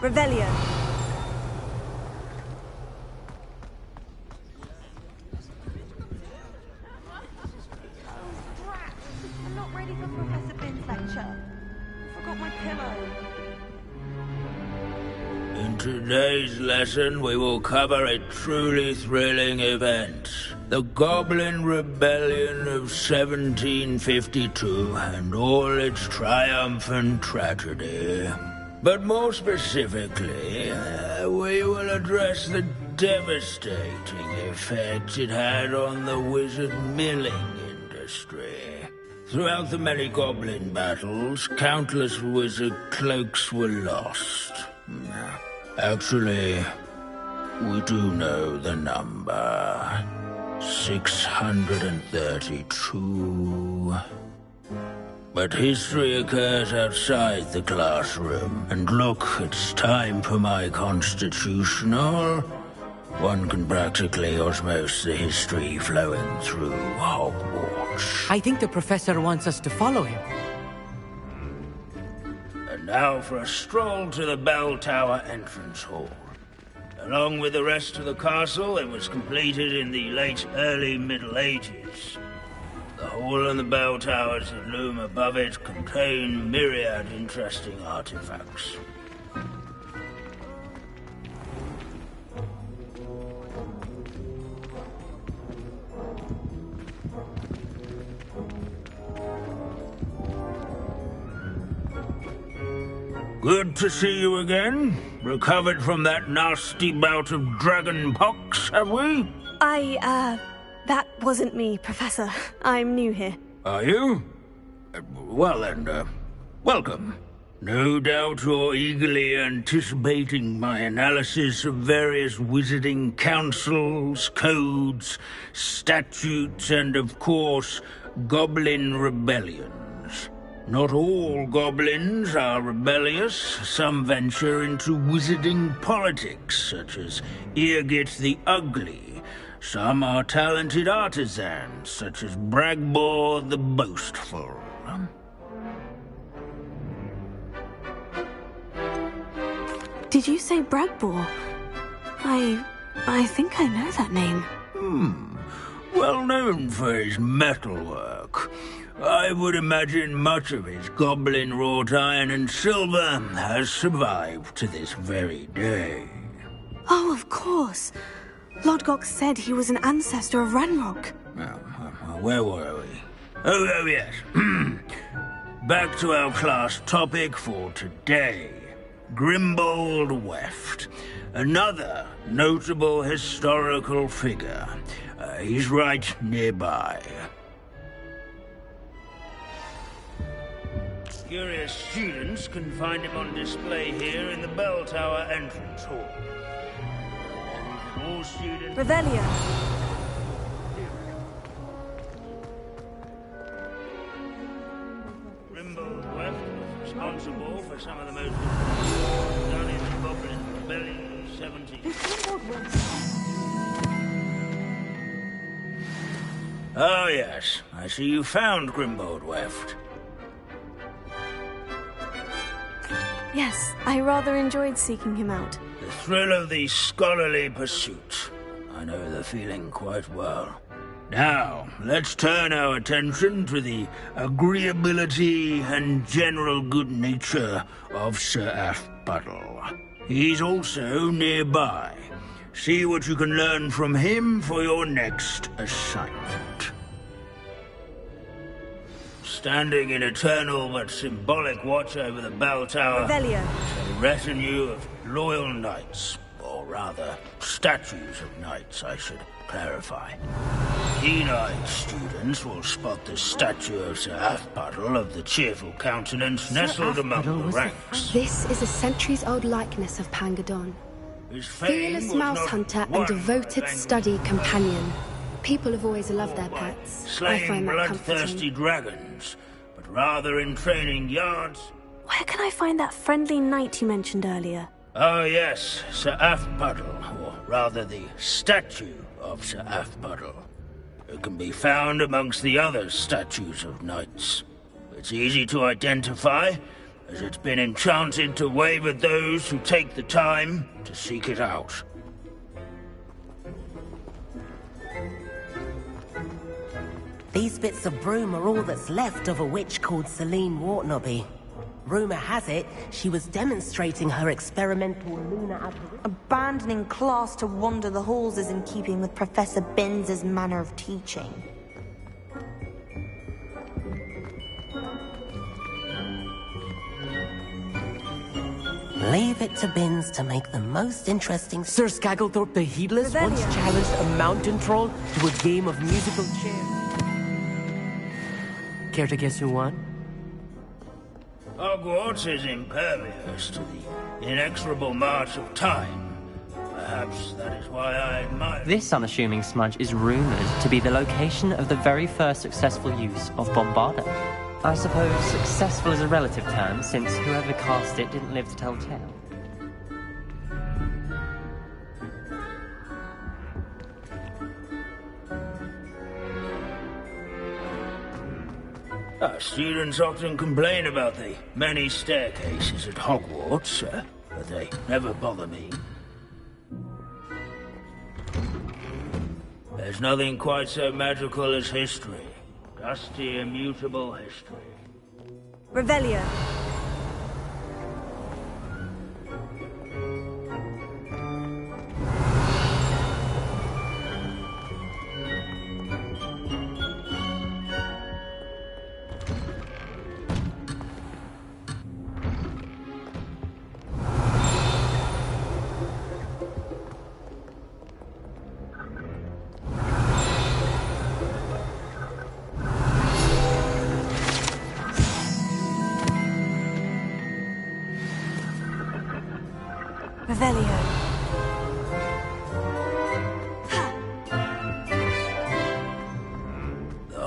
[SPEAKER 1] Revelio.
[SPEAKER 3] I'm not ready for Professor Bin's lecture. I forgot my pillow.
[SPEAKER 12] In today's lesson, we will cover a truly thrilling event. The Goblin Rebellion of 1752 and all its triumphant tragedy. But more specifically, we will address the devastating effect it had on the wizard milling industry. Throughout the many goblin battles, countless wizard cloaks were lost. Actually, we do know the number. 632. But history occurs outside the classroom. And look, it's time for my constitutional. One can practically osmose the history flowing through Hogwarts.
[SPEAKER 6] I think the professor wants us to follow him.
[SPEAKER 12] And now for a stroll to the Bell Tower entrance hall. Along with the rest of the castle, it was completed in the early Middle Ages. The hall and the bell towers that loom above it contain myriad interesting artifacts. Good to see you again. Recovered from that nasty bout of dragon pox, have we?
[SPEAKER 1] That wasn't me, Professor. I'm new here.
[SPEAKER 12] Are you? Well then, welcome. No doubt you're eagerly anticipating my analysis of various wizarding councils, codes, statutes, and of course, goblin rebellions. Not all goblins are rebellious. Some venture into wizarding politics, such as Eargit the Ugly. Some are talented artisans, such as Bragbor the Boastful.
[SPEAKER 1] Did you say Bragbor? I think I know that name.
[SPEAKER 12] Well known for his metalwork. I would imagine much of his goblin-wrought iron and silver has survived to this very day.
[SPEAKER 1] Oh, of course. Lodgok said he was an ancestor of Ranrock.
[SPEAKER 12] Where were we? Oh yes. Back to our class topic for today. Grimbold Weft. Another notable historical figure. He's right nearby. Curious students can find him on display here in the Bell Tower entrance hall. All students...
[SPEAKER 1] Revelio.
[SPEAKER 12] Grimbold Weft was responsible for some of the most done in the Goblin Rebellion of 17... Oh yes, I see you found Grimbold Weft.
[SPEAKER 1] Yes, I rather enjoyed seeking him out.
[SPEAKER 12] The thrill of the scholarly pursuit. I know the feeling quite well. Now, let's turn our attention to the agreeability and general good nature of Sir Athbuddle. He's also nearby. See what you can learn from him for your next assignment. Standing in eternal but symbolic watch over the bell tower
[SPEAKER 1] Revelio.
[SPEAKER 12] is a retinue of loyal knights, or rather, statues of knights, I should clarify. Keen-eyed students will spot the statue of Sir Athbuddle of the cheerful countenance nestled among the ranks.
[SPEAKER 13] This is a centuries-old likeness of Pangadon.
[SPEAKER 12] His
[SPEAKER 13] Fearless
[SPEAKER 12] fame was
[SPEAKER 13] mouse
[SPEAKER 12] not
[SPEAKER 13] hunter and
[SPEAKER 12] won
[SPEAKER 13] devoted
[SPEAKER 12] by
[SPEAKER 13] study companion. People have always loved their
[SPEAKER 12] by
[SPEAKER 13] pets. I
[SPEAKER 12] slaying
[SPEAKER 13] find that
[SPEAKER 12] bloodthirsty
[SPEAKER 13] comforting.
[SPEAKER 12] dragons, but rather in training yards.
[SPEAKER 1] Where can I find that friendly knight you mentioned earlier?
[SPEAKER 12] Oh yes, Sir Athbuddle, or rather the statue of Sir Athbuddle. It can be found amongst the other statues of knights. It's easy to identify, as it's been enchanted to wave at those who take the time to seek it out.
[SPEAKER 14] These bits of broom are all that's left of a witch called Celine Wartnobby. Rumour has it, she was demonstrating her experimental lunar apparition.
[SPEAKER 15] Abandoning class to wander the halls is in keeping with Professor Binns' manner of teaching.
[SPEAKER 14] Leave it to Binns to make the most interesting...
[SPEAKER 6] Sir Skagglethorpe the Heedless once challenged a mountain troll to a game of musical chairs. Care to guess who won?
[SPEAKER 12] Hogwarts is impervious to the inexorable march of time. Perhaps that is why I admire...
[SPEAKER 16] This unassuming smudge is rumoured to be the location of the very first successful use of Bombarda. I suppose successful is a relative term, since whoever cast it didn't live to tell the tale.
[SPEAKER 12] Our students often complain about the many staircases at Hogwarts, but they never bother me. There's nothing quite so magical as history. Dusty, immutable history.
[SPEAKER 15] Revelio.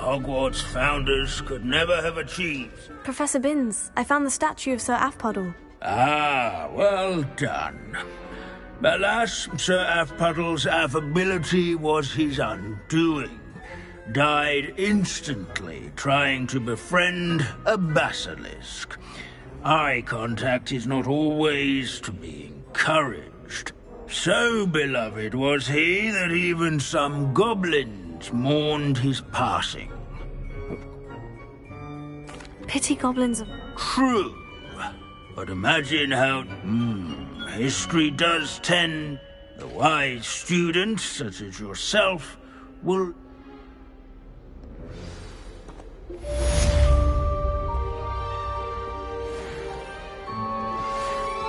[SPEAKER 12] Hogwarts founders could never have achieved.
[SPEAKER 1] Professor Binns, I found the statue of Sir Afpuddle.
[SPEAKER 12] Ah, well done. Alas, Sir Afpuddle's affability was his undoing. Died instantly trying to befriend a basilisk. Eye contact is not always to be encouraged. So beloved was he that even some goblins mourned his passing.
[SPEAKER 1] Pity goblins are...
[SPEAKER 12] True. But imagine how... history does tend... The wise students, such as yourself, will...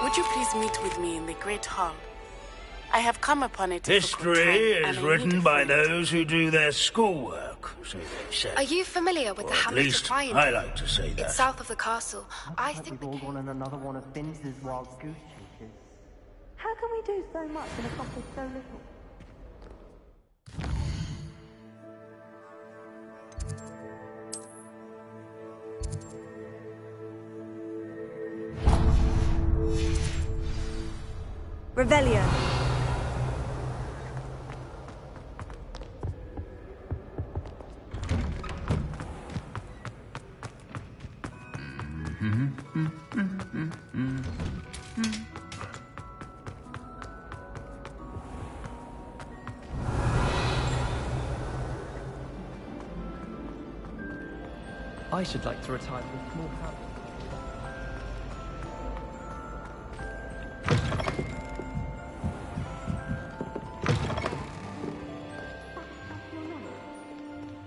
[SPEAKER 17] Would you please meet with me in the Great Hall? I have come upon it.
[SPEAKER 12] History is written by those who do their schoolwork, so they say.
[SPEAKER 13] Are you familiar with the hamlet of Fireneck?
[SPEAKER 12] I like to say that.
[SPEAKER 13] It's south of the castle. I think
[SPEAKER 14] we've all gone on another one of Binns' wild goose chases.
[SPEAKER 15] How can we do so much and accomplish so little? Revelio.
[SPEAKER 6] I should like to retire with more power.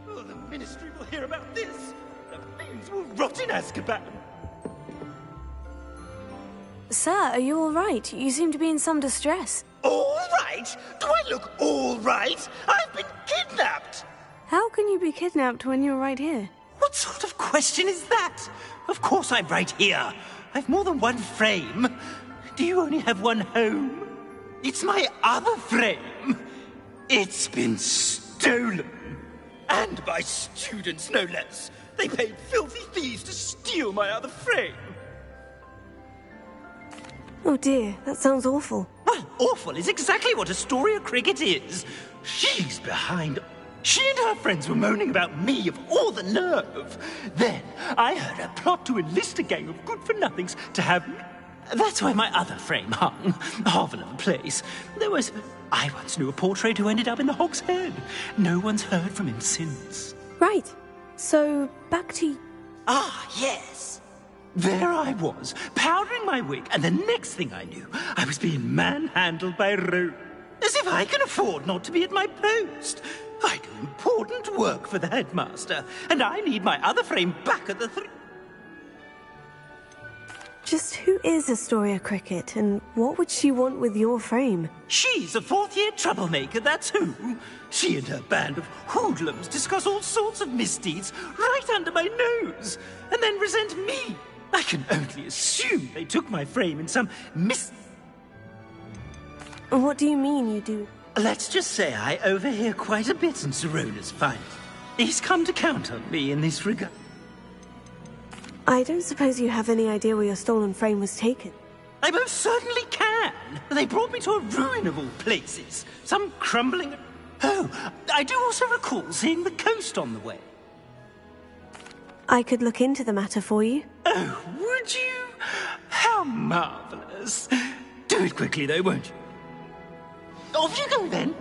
[SPEAKER 10] Oh, the Ministry will hear about this. The fiends will rot in Azkaban.
[SPEAKER 1] Sir, are you all right? You seem to be in some distress.
[SPEAKER 10] All right? Do I look all right? I've been kidnapped.
[SPEAKER 1] How can you be kidnapped when you're right here?
[SPEAKER 10] What sort of question is that? Of course I'm right here. I've more than one frame. Do you only have one home? It's my other frame. It's been stolen. And by students, no less. They paid filthy thieves to steal my other frame.
[SPEAKER 1] Oh dear, that sounds awful.
[SPEAKER 10] Well, awful is exactly what Astoria Cricket is. She's behind She and her friends were moaning about me, of all the nerve. Then I heard her plot to enlist a gang of good-for-nothings to have me. That's where my other frame hung. Half another place. I once knew a portrait who ended up in the Hog's Head. No one's heard from him since.
[SPEAKER 1] Right. So, back to...
[SPEAKER 10] Ah, yes. There I was, powdering my wig, and the next thing I knew, I was being manhandled by Rome. As if I can afford not to be at my post. I do important work for the headmaster, and I need my other frame back at the
[SPEAKER 1] Just who is Astoria Cricket, and what would she want with your frame?
[SPEAKER 10] She's a fourth-year troublemaker, that's who. She and her band of hoodlums discuss all sorts of misdeeds right under my nose, and then resent me. I can only assume they took my frame in some
[SPEAKER 1] What do you mean you do?
[SPEAKER 10] Let's just say I overhear quite a bit in Sirona's find. He's come to count on me in this regard.
[SPEAKER 1] I don't suppose you have any idea where your stolen frame was taken.
[SPEAKER 10] I most certainly can. They brought me to a ruin of all places. Some crumbling... Oh, I do also recall seeing the coast on the way.
[SPEAKER 1] I could look into the matter for you.
[SPEAKER 10] Oh, would you? How marvelous. Do it quickly, though, won't you? Off you go, then.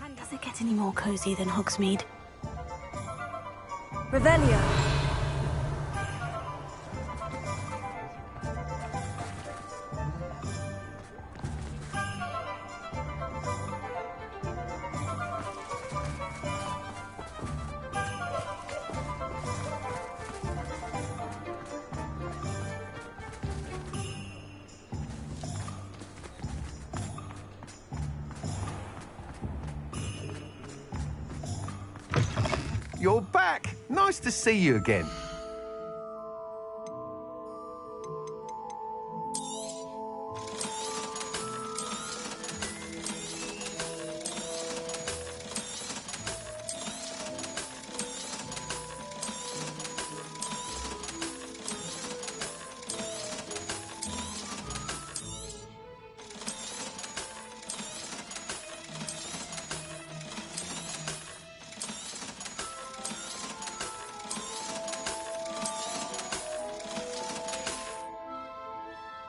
[SPEAKER 1] And does it get any more cozy than Hogsmeade?
[SPEAKER 15] Revelio.
[SPEAKER 18] You're back. Nice to see you again.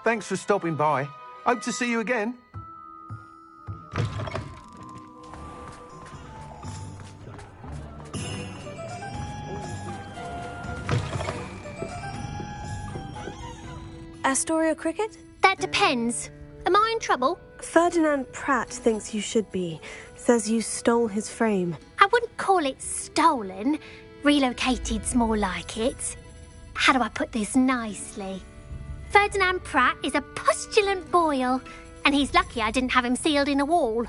[SPEAKER 18] Thanks for stopping by. Hope to see you again.
[SPEAKER 1] Astoria Cricket?
[SPEAKER 19] That depends. Am I in trouble?
[SPEAKER 1] Ferdinand Pratt thinks you should be. Says you stole his frame.
[SPEAKER 19] I wouldn't call it stolen. Relocated's more like it. How do I put this nicely? Ferdinand Pratt is a postulant boil, and he's lucky I didn't have him sealed in a wall.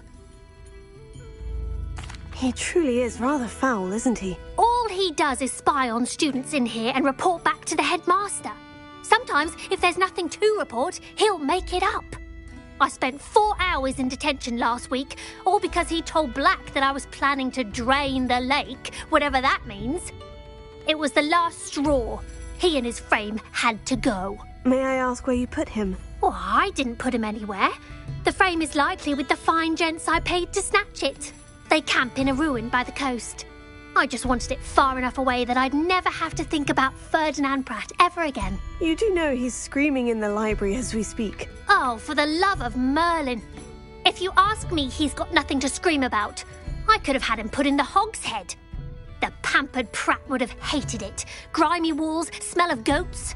[SPEAKER 1] He truly is rather foul, isn't he?
[SPEAKER 19] All he does is spy on students in here and report back to the headmaster. Sometimes, if there's nothing to report, he'll make it up. I spent 4 hours in detention last week, all because he told Black that I was planning to drain the lake, whatever that means. It was the last straw. He and his frame had to go.
[SPEAKER 1] May I ask where you put him?
[SPEAKER 19] Well, I didn't put him anywhere. The frame is likely with the fine gents I paid to snatch it. They camp in a ruin by the coast. I just wanted it far enough away that I'd never have to think about Ferdinand Pratt ever again.
[SPEAKER 1] You do know he's screaming in the library as we speak.
[SPEAKER 19] Oh, for the love of Merlin. If you ask me, he's got nothing to scream about. I could have had him put in the Hog's Head. The pampered Pratt would have hated it. Grimy walls, smell of goats.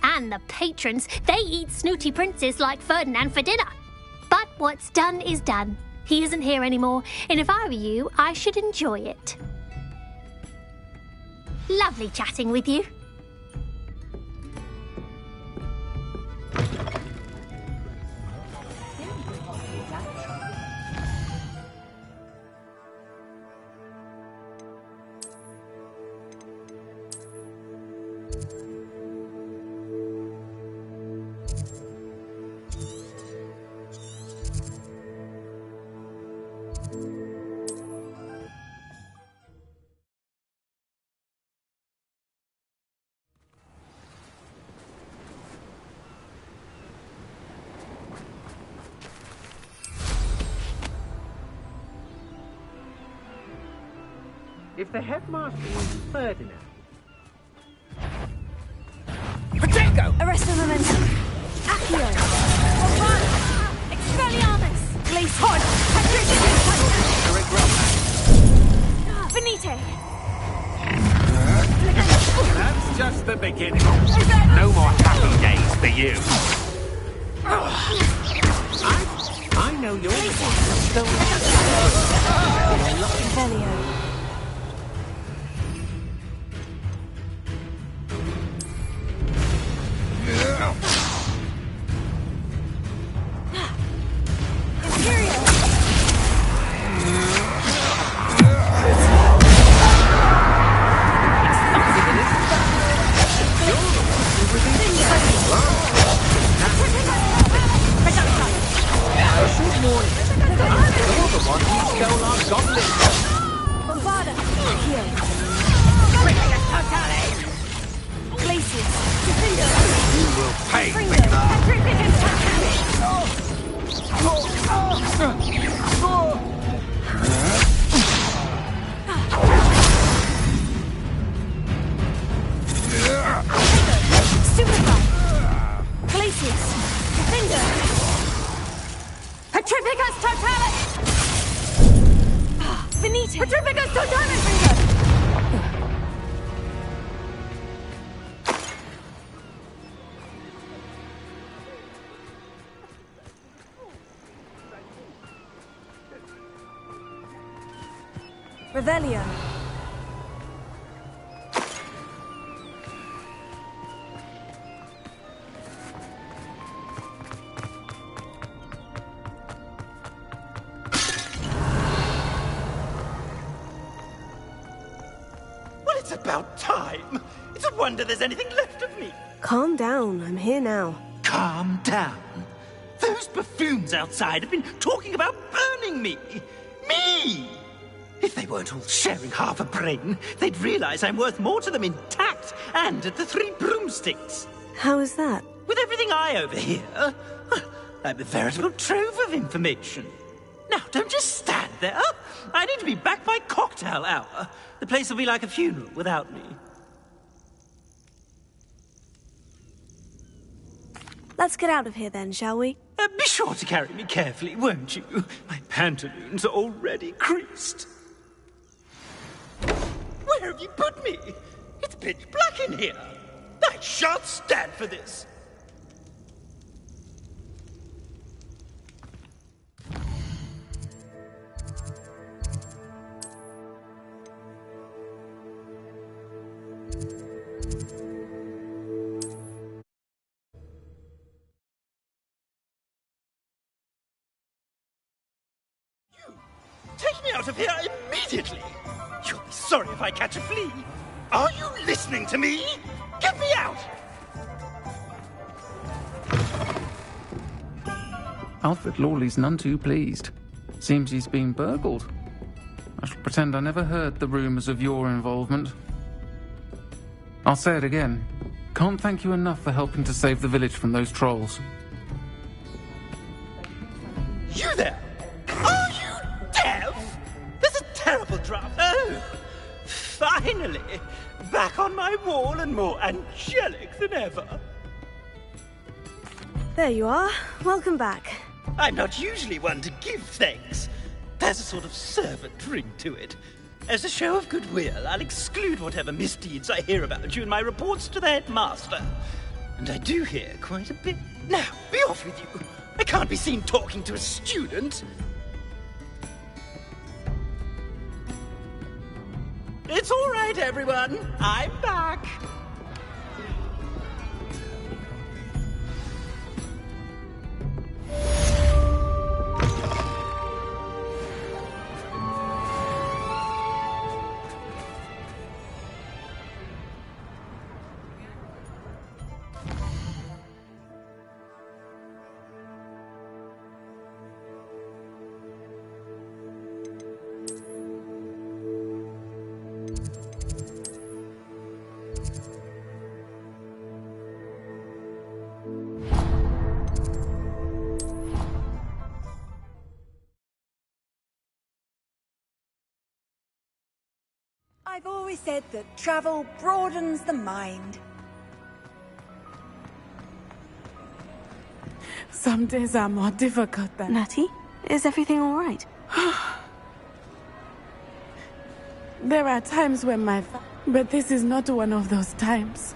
[SPEAKER 19] And the patrons, they eat snooty princes like Ferdinand for dinner. But what's done is done. He isn't here anymore, and if I were you, I should enjoy it. Lovely chatting with you.
[SPEAKER 6] If the headmaster is Ferdinand...
[SPEAKER 1] Protego! Arresto momentum. Accio! Bombard! Expelliarmus! Glacier! Venite!
[SPEAKER 8] That's just the beginning. No more happy days for you. I know you're the one who stole
[SPEAKER 1] Velio. Revelio.
[SPEAKER 10] Well, it's about time. It's a wonder there's anything left of me.
[SPEAKER 1] Calm down. I'm here now.
[SPEAKER 10] Calm down. Those buffoons outside have been talking about burning me. Me! If they weren't all sharing half a brain, they'd realize I'm worth more to them intact and at the 3 broomsticks.
[SPEAKER 1] How is that?
[SPEAKER 10] With everything I overhear, I'm a veritable trove of information. Now, don't just stand there. I need to be back by cocktail hour. The place will be like a funeral without me.
[SPEAKER 1] Let's get out of here then, shall we?
[SPEAKER 10] Be sure to carry me carefully, won't you? My pantaloons are already creased. Where have you put me? It's pitch black in here. I shan't stand for this. Take me out of here immediately! You'll be sorry if I catch a flea. Are you listening to me? Get me out!
[SPEAKER 20] Alfred Lawley's none too pleased. Seems he's been burgled. I shall pretend I never heard the rumours of your involvement. I'll say it again. Can't thank you enough for helping to save the village from those trolls.
[SPEAKER 10] You there! Are you deaf? There's a terrible draft. Oh! Finally! Back on my wall and more angelic than ever.
[SPEAKER 1] There you are. Welcome back.
[SPEAKER 10] I'm not usually one to give thanks. There's a sort of servant ring to it. As a show of goodwill, I'll exclude whatever misdeeds I hear about you in my reports to the headmaster. And I do hear quite a bit. Now, be off with you. I can't be seen talking to a student. It's all right, everyone. I'm back.
[SPEAKER 3] I've always said that travel broadens the mind.
[SPEAKER 21] Some days are more difficult than...
[SPEAKER 1] Natty, is everything all right?
[SPEAKER 21] There are times when but this is not one of those times.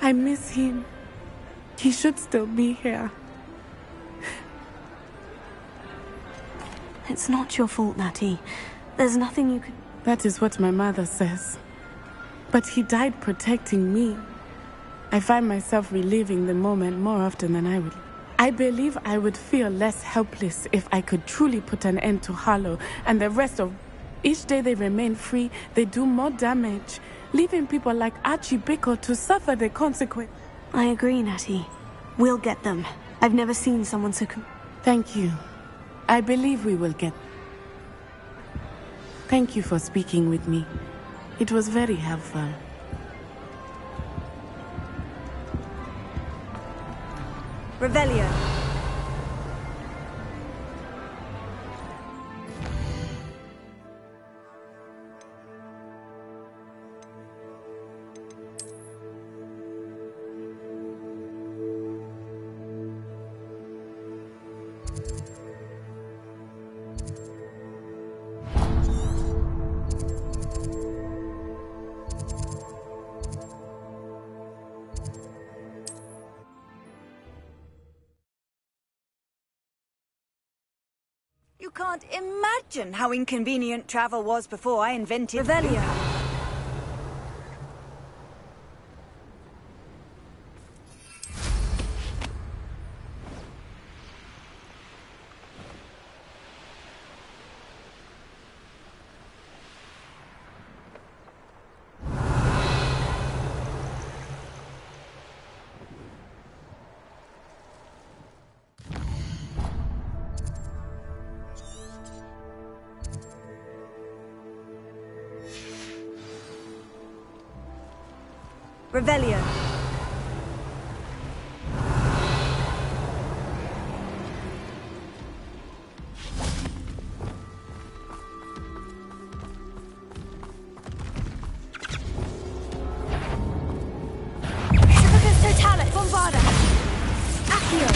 [SPEAKER 21] I miss him. He should still be here.
[SPEAKER 1] It's not your fault, Natty. There's nothing you could...
[SPEAKER 21] That is what my mother says. But he died protecting me. I find myself reliving the moment more often than I would. I believe I would feel less helpless if I could truly put an end to Harlow and the rest of... Each day they remain free, they do more damage, leaving people like Archie Bickle to suffer the consequence.
[SPEAKER 1] I agree, Natty. We'll get them. I've never seen someone so...
[SPEAKER 21] Thank you. I believe we will get... Thank you for speaking with me. It was very helpful.
[SPEAKER 3] Revelio. You can't imagine how inconvenient travel was before I invented Revelio. Revelio. Suffocus Totalis. Bombarda. Accio.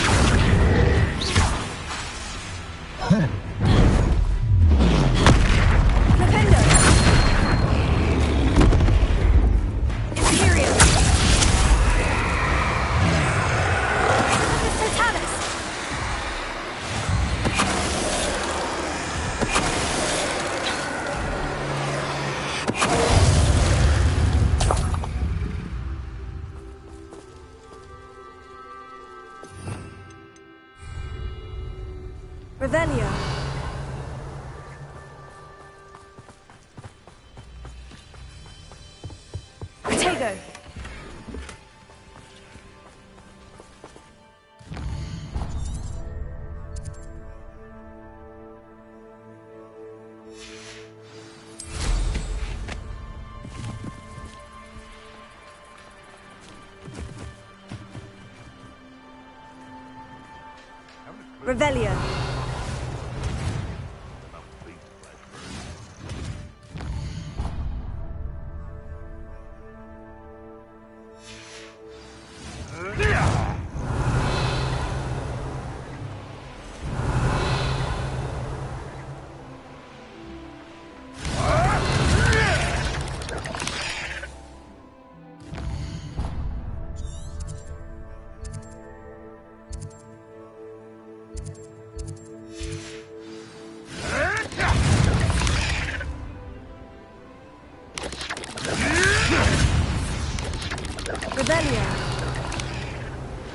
[SPEAKER 3] Revelio. Protego. Revelio. Revelio.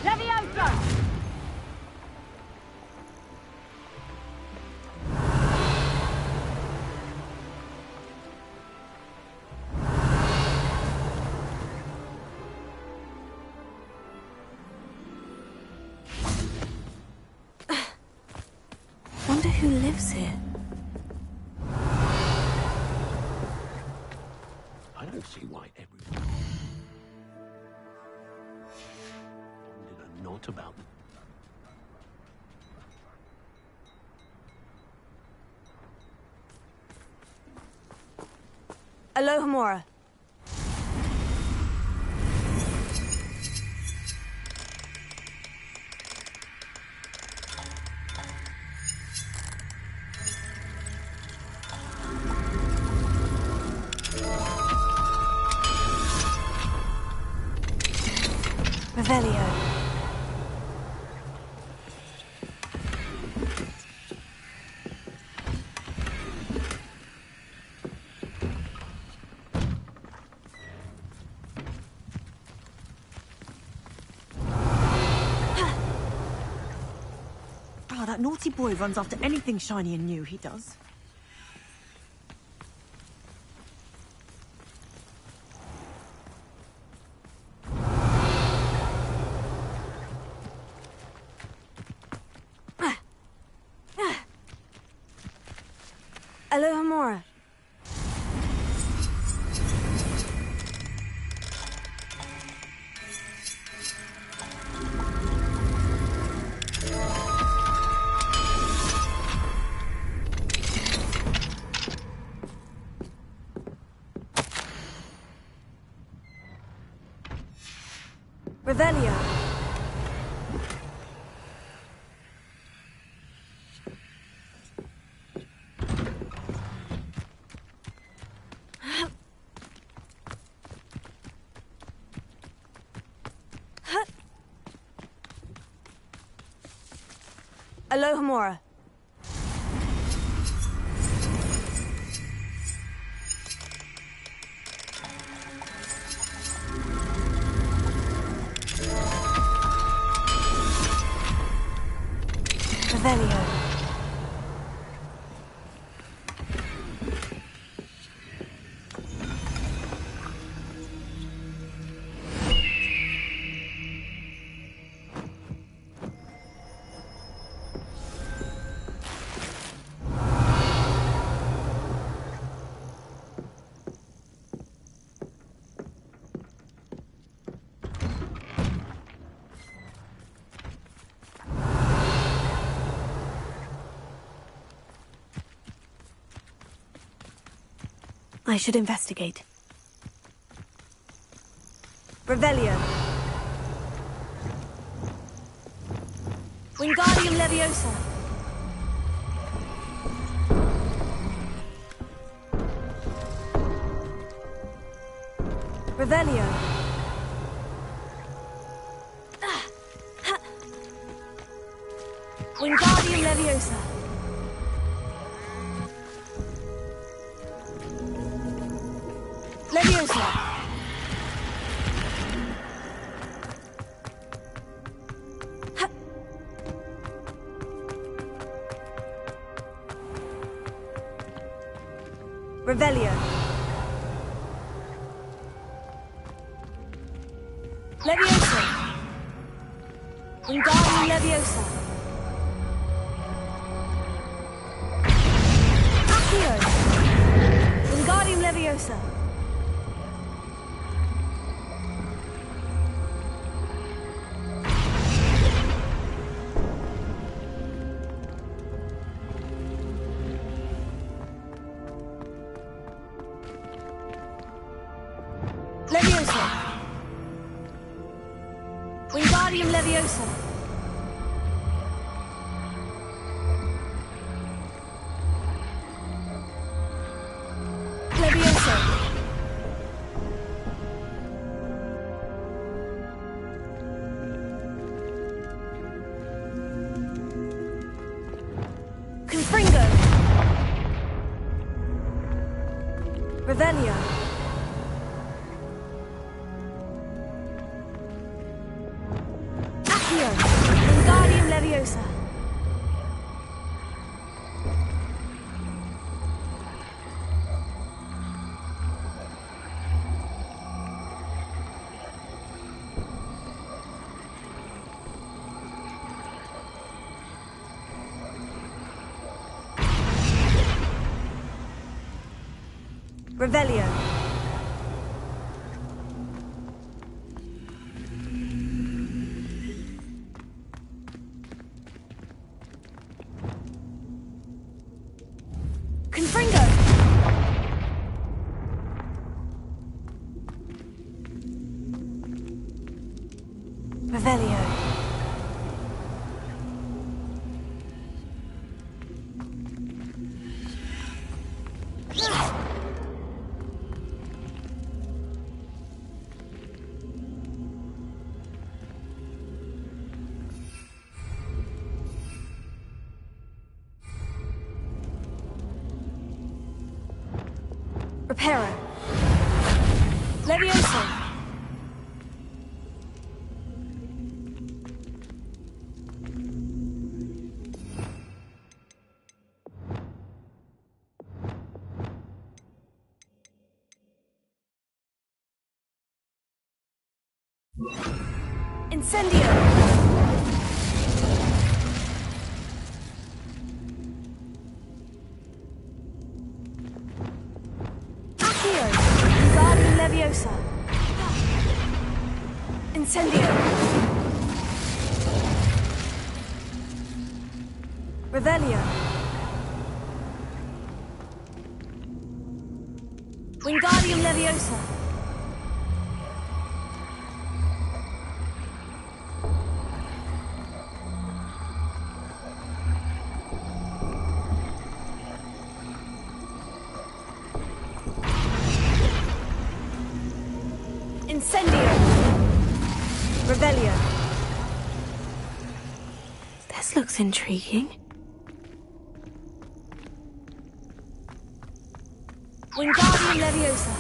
[SPEAKER 3] Leviosa!
[SPEAKER 1] Wonder who lives here.
[SPEAKER 5] I don't see why everyone... Not about them.
[SPEAKER 3] Alohomora. Revelio.
[SPEAKER 2] Oh, that naughty boy runs after anything shiny and new, he does.
[SPEAKER 3] Alohomora. Revelio. Alohomora. Revelio. I should investigate. Revelio. Wingardium Leviosa. Revelio. Wingardium Leviosa. Leviosa. Revelio. Leviosa. Wingardium Leviosa. Accio. Wingardium Leviosa. Leviosa. Wingardium Leviosa. Leviosa. Confringo. Revelio. Accio. Wingardium Leviosa. Revelio. Confringo.
[SPEAKER 1] Revelio. Reparo. Levioso. Incendio. Leviosa. Incendio. Revelio. Wingardium Leviosa. Incendio. Revelio. This looks intriguing. Wingardium Leviosa.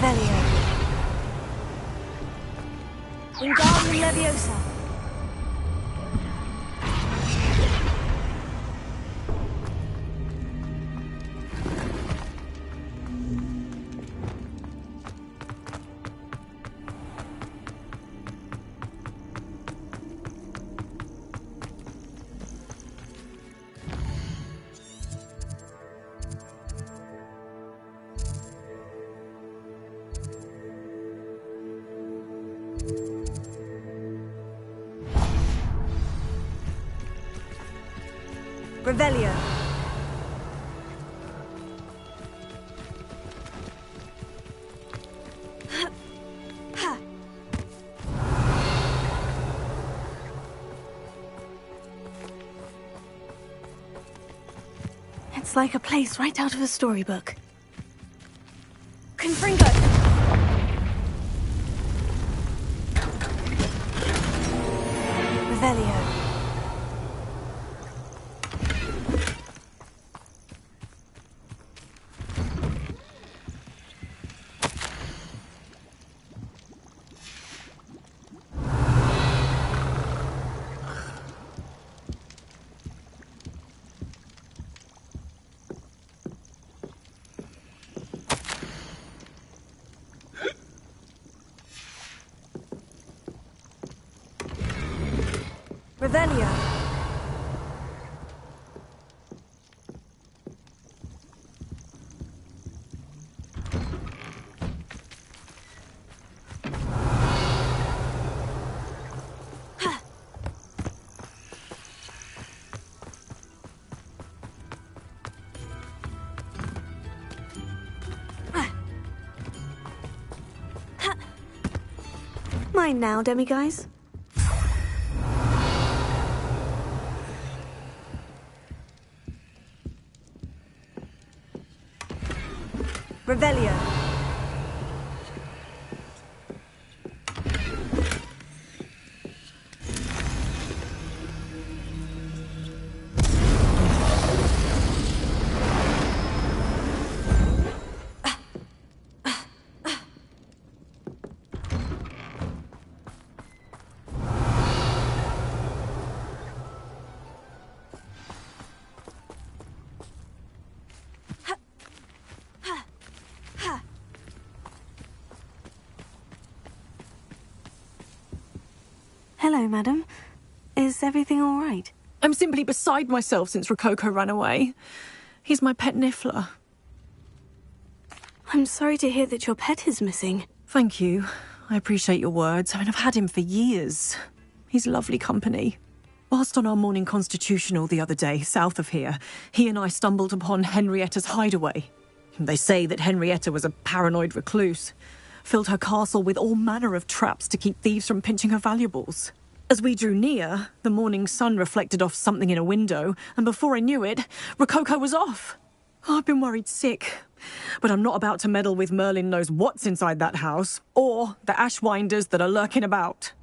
[SPEAKER 1] Revelio. Wingardium Leviosa. Revelio. It's like a place right out of a storybook. Confringo. Revelio. Revelio. Mine now, demiguise. Revelio. Hello, madam. Is everything all right?
[SPEAKER 4] I'm simply beside myself since Rococo ran away. He's my pet Niffler.
[SPEAKER 1] I'm sorry to hear that your pet is missing.
[SPEAKER 2] Thank you. I appreciate your words. I mean, I've had him for years. He's lovely company. Whilst on our morning constitutional the other day, south of here, he and I stumbled upon Henrietta's hideaway. They say that Henrietta was a paranoid recluse, filled her castle with all manner of traps to keep thieves from pinching her valuables. As we drew near, the morning sun reflected off something in a window, and before I knew it, Rococo was off. I've been worried sick, but I'm not about to meddle with Merlin knows what's inside that house, or the ashwinders that are lurking about.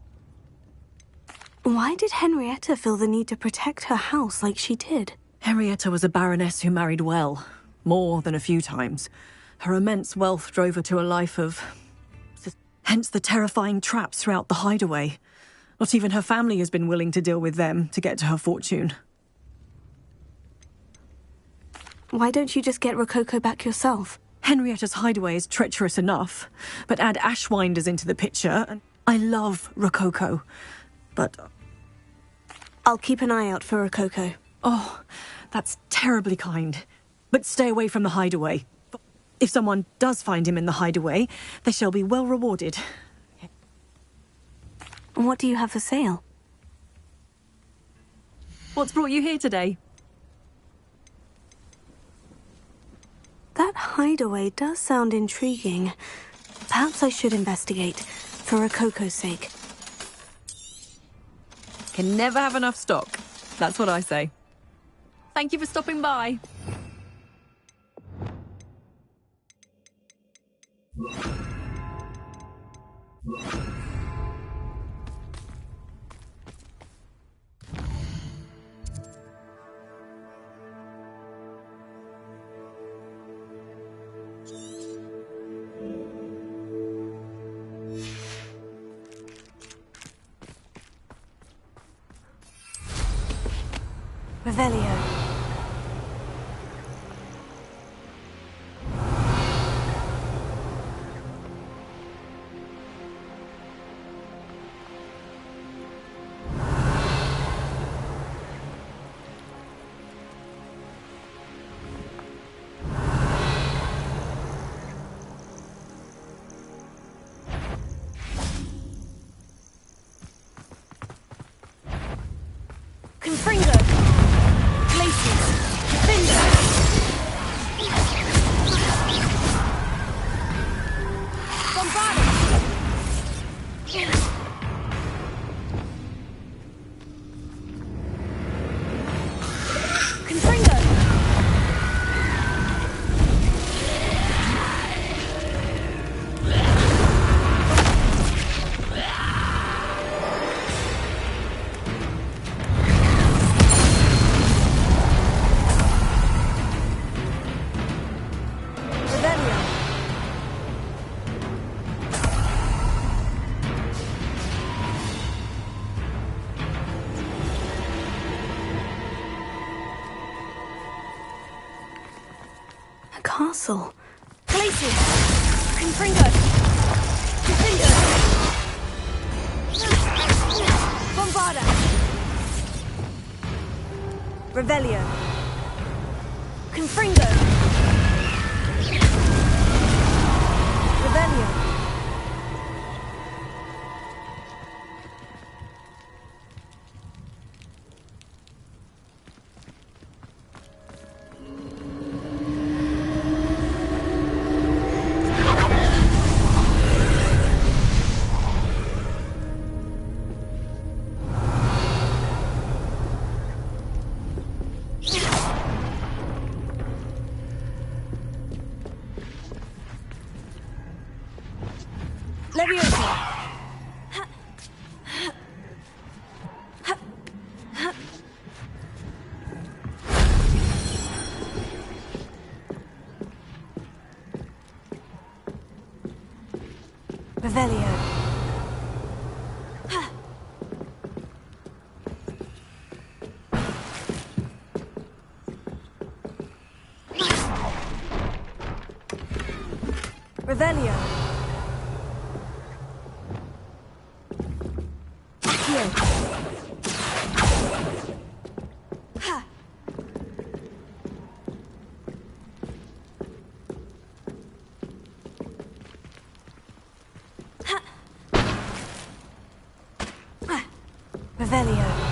[SPEAKER 1] Why did Henrietta feel the need to protect her house like she did?
[SPEAKER 2] Henrietta was a baroness who married well, more than a few times. Her immense wealth drove her to a life of... hence the terrifying traps throughout the hideaway. Not even her family has been willing to deal with them to get to her fortune.
[SPEAKER 1] Why don't you just get Rococo back yourself?
[SPEAKER 2] Henrietta's hideaway is treacherous enough, but add ashwinders into the picture, and I love Rococo, but...
[SPEAKER 1] I'll keep an eye out for Rococo.
[SPEAKER 2] Oh, that's terribly kind. But stay away from the hideaway. If someone does find him in the hideaway, they shall be well rewarded.
[SPEAKER 1] What do you have for sale?
[SPEAKER 2] What's brought you here today?
[SPEAKER 1] That hideaway does sound intriguing. Perhaps I should investigate, for Rococo's sake.
[SPEAKER 2] Can never have enough stock. That's what I say. Thank you for stopping by.
[SPEAKER 1] Revelio. Confringo. Castle. Glacius! Confringo! Confringo! Bombarda! Revelio! Confringo! Revelio! Revelio. Revelio. Revelio.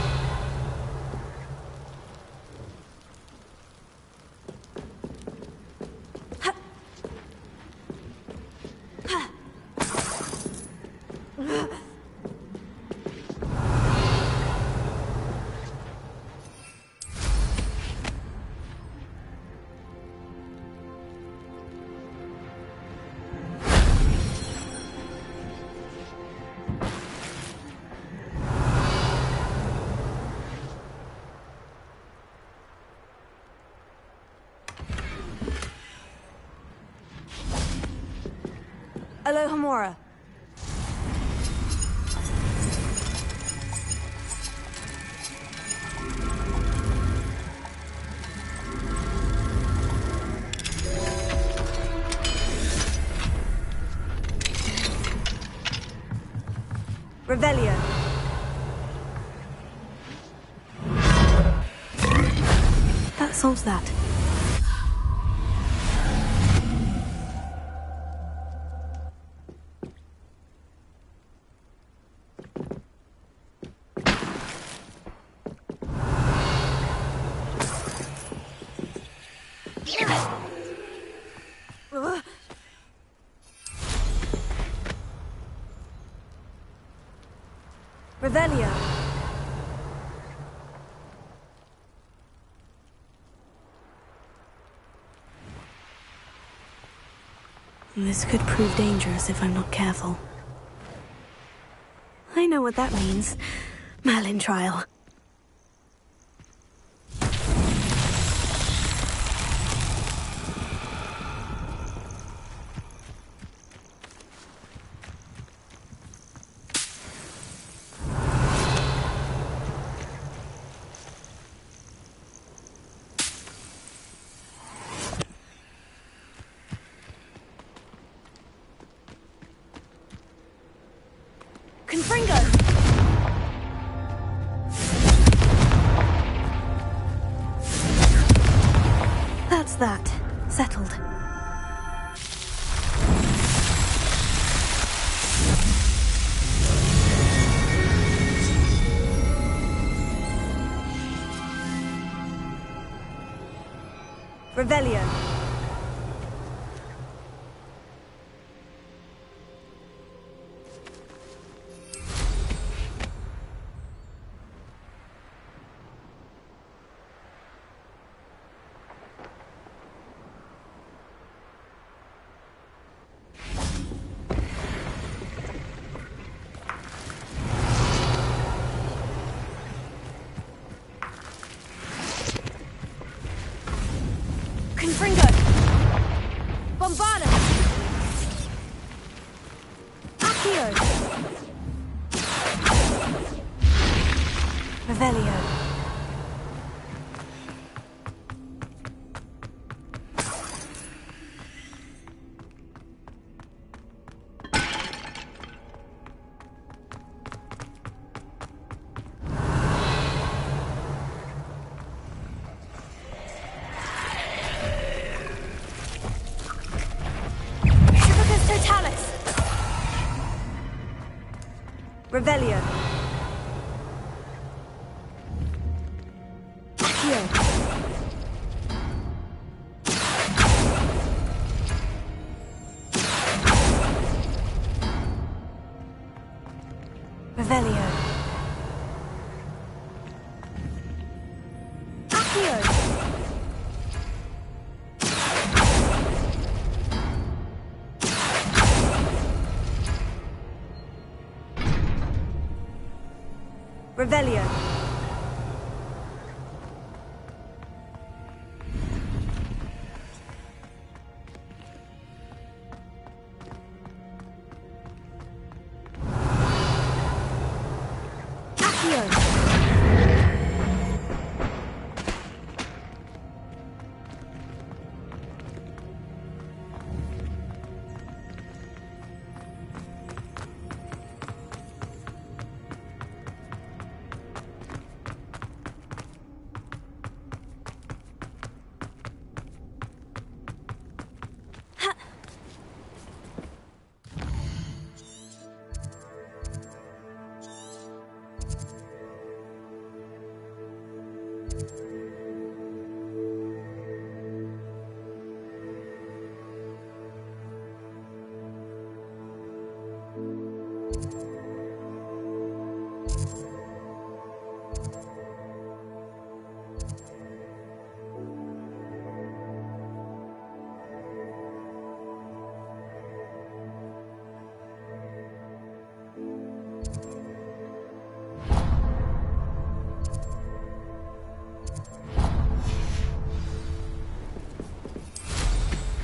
[SPEAKER 1] Alohomora. Revelio. That solves that. Revelio. This could prove dangerous if I'm not careful. I know what that means. Merlin trial. That's that. Settled. Revelio. Confringo! Bombarda! Accio! Revelio. Revelio. Accio. Revelio. Accio. Revelio. Accio.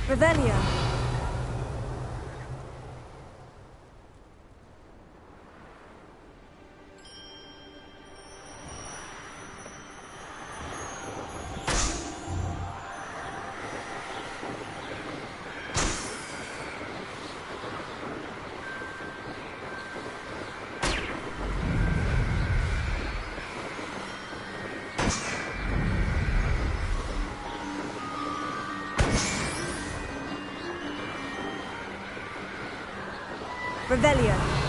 [SPEAKER 3] Revelio. Revelio.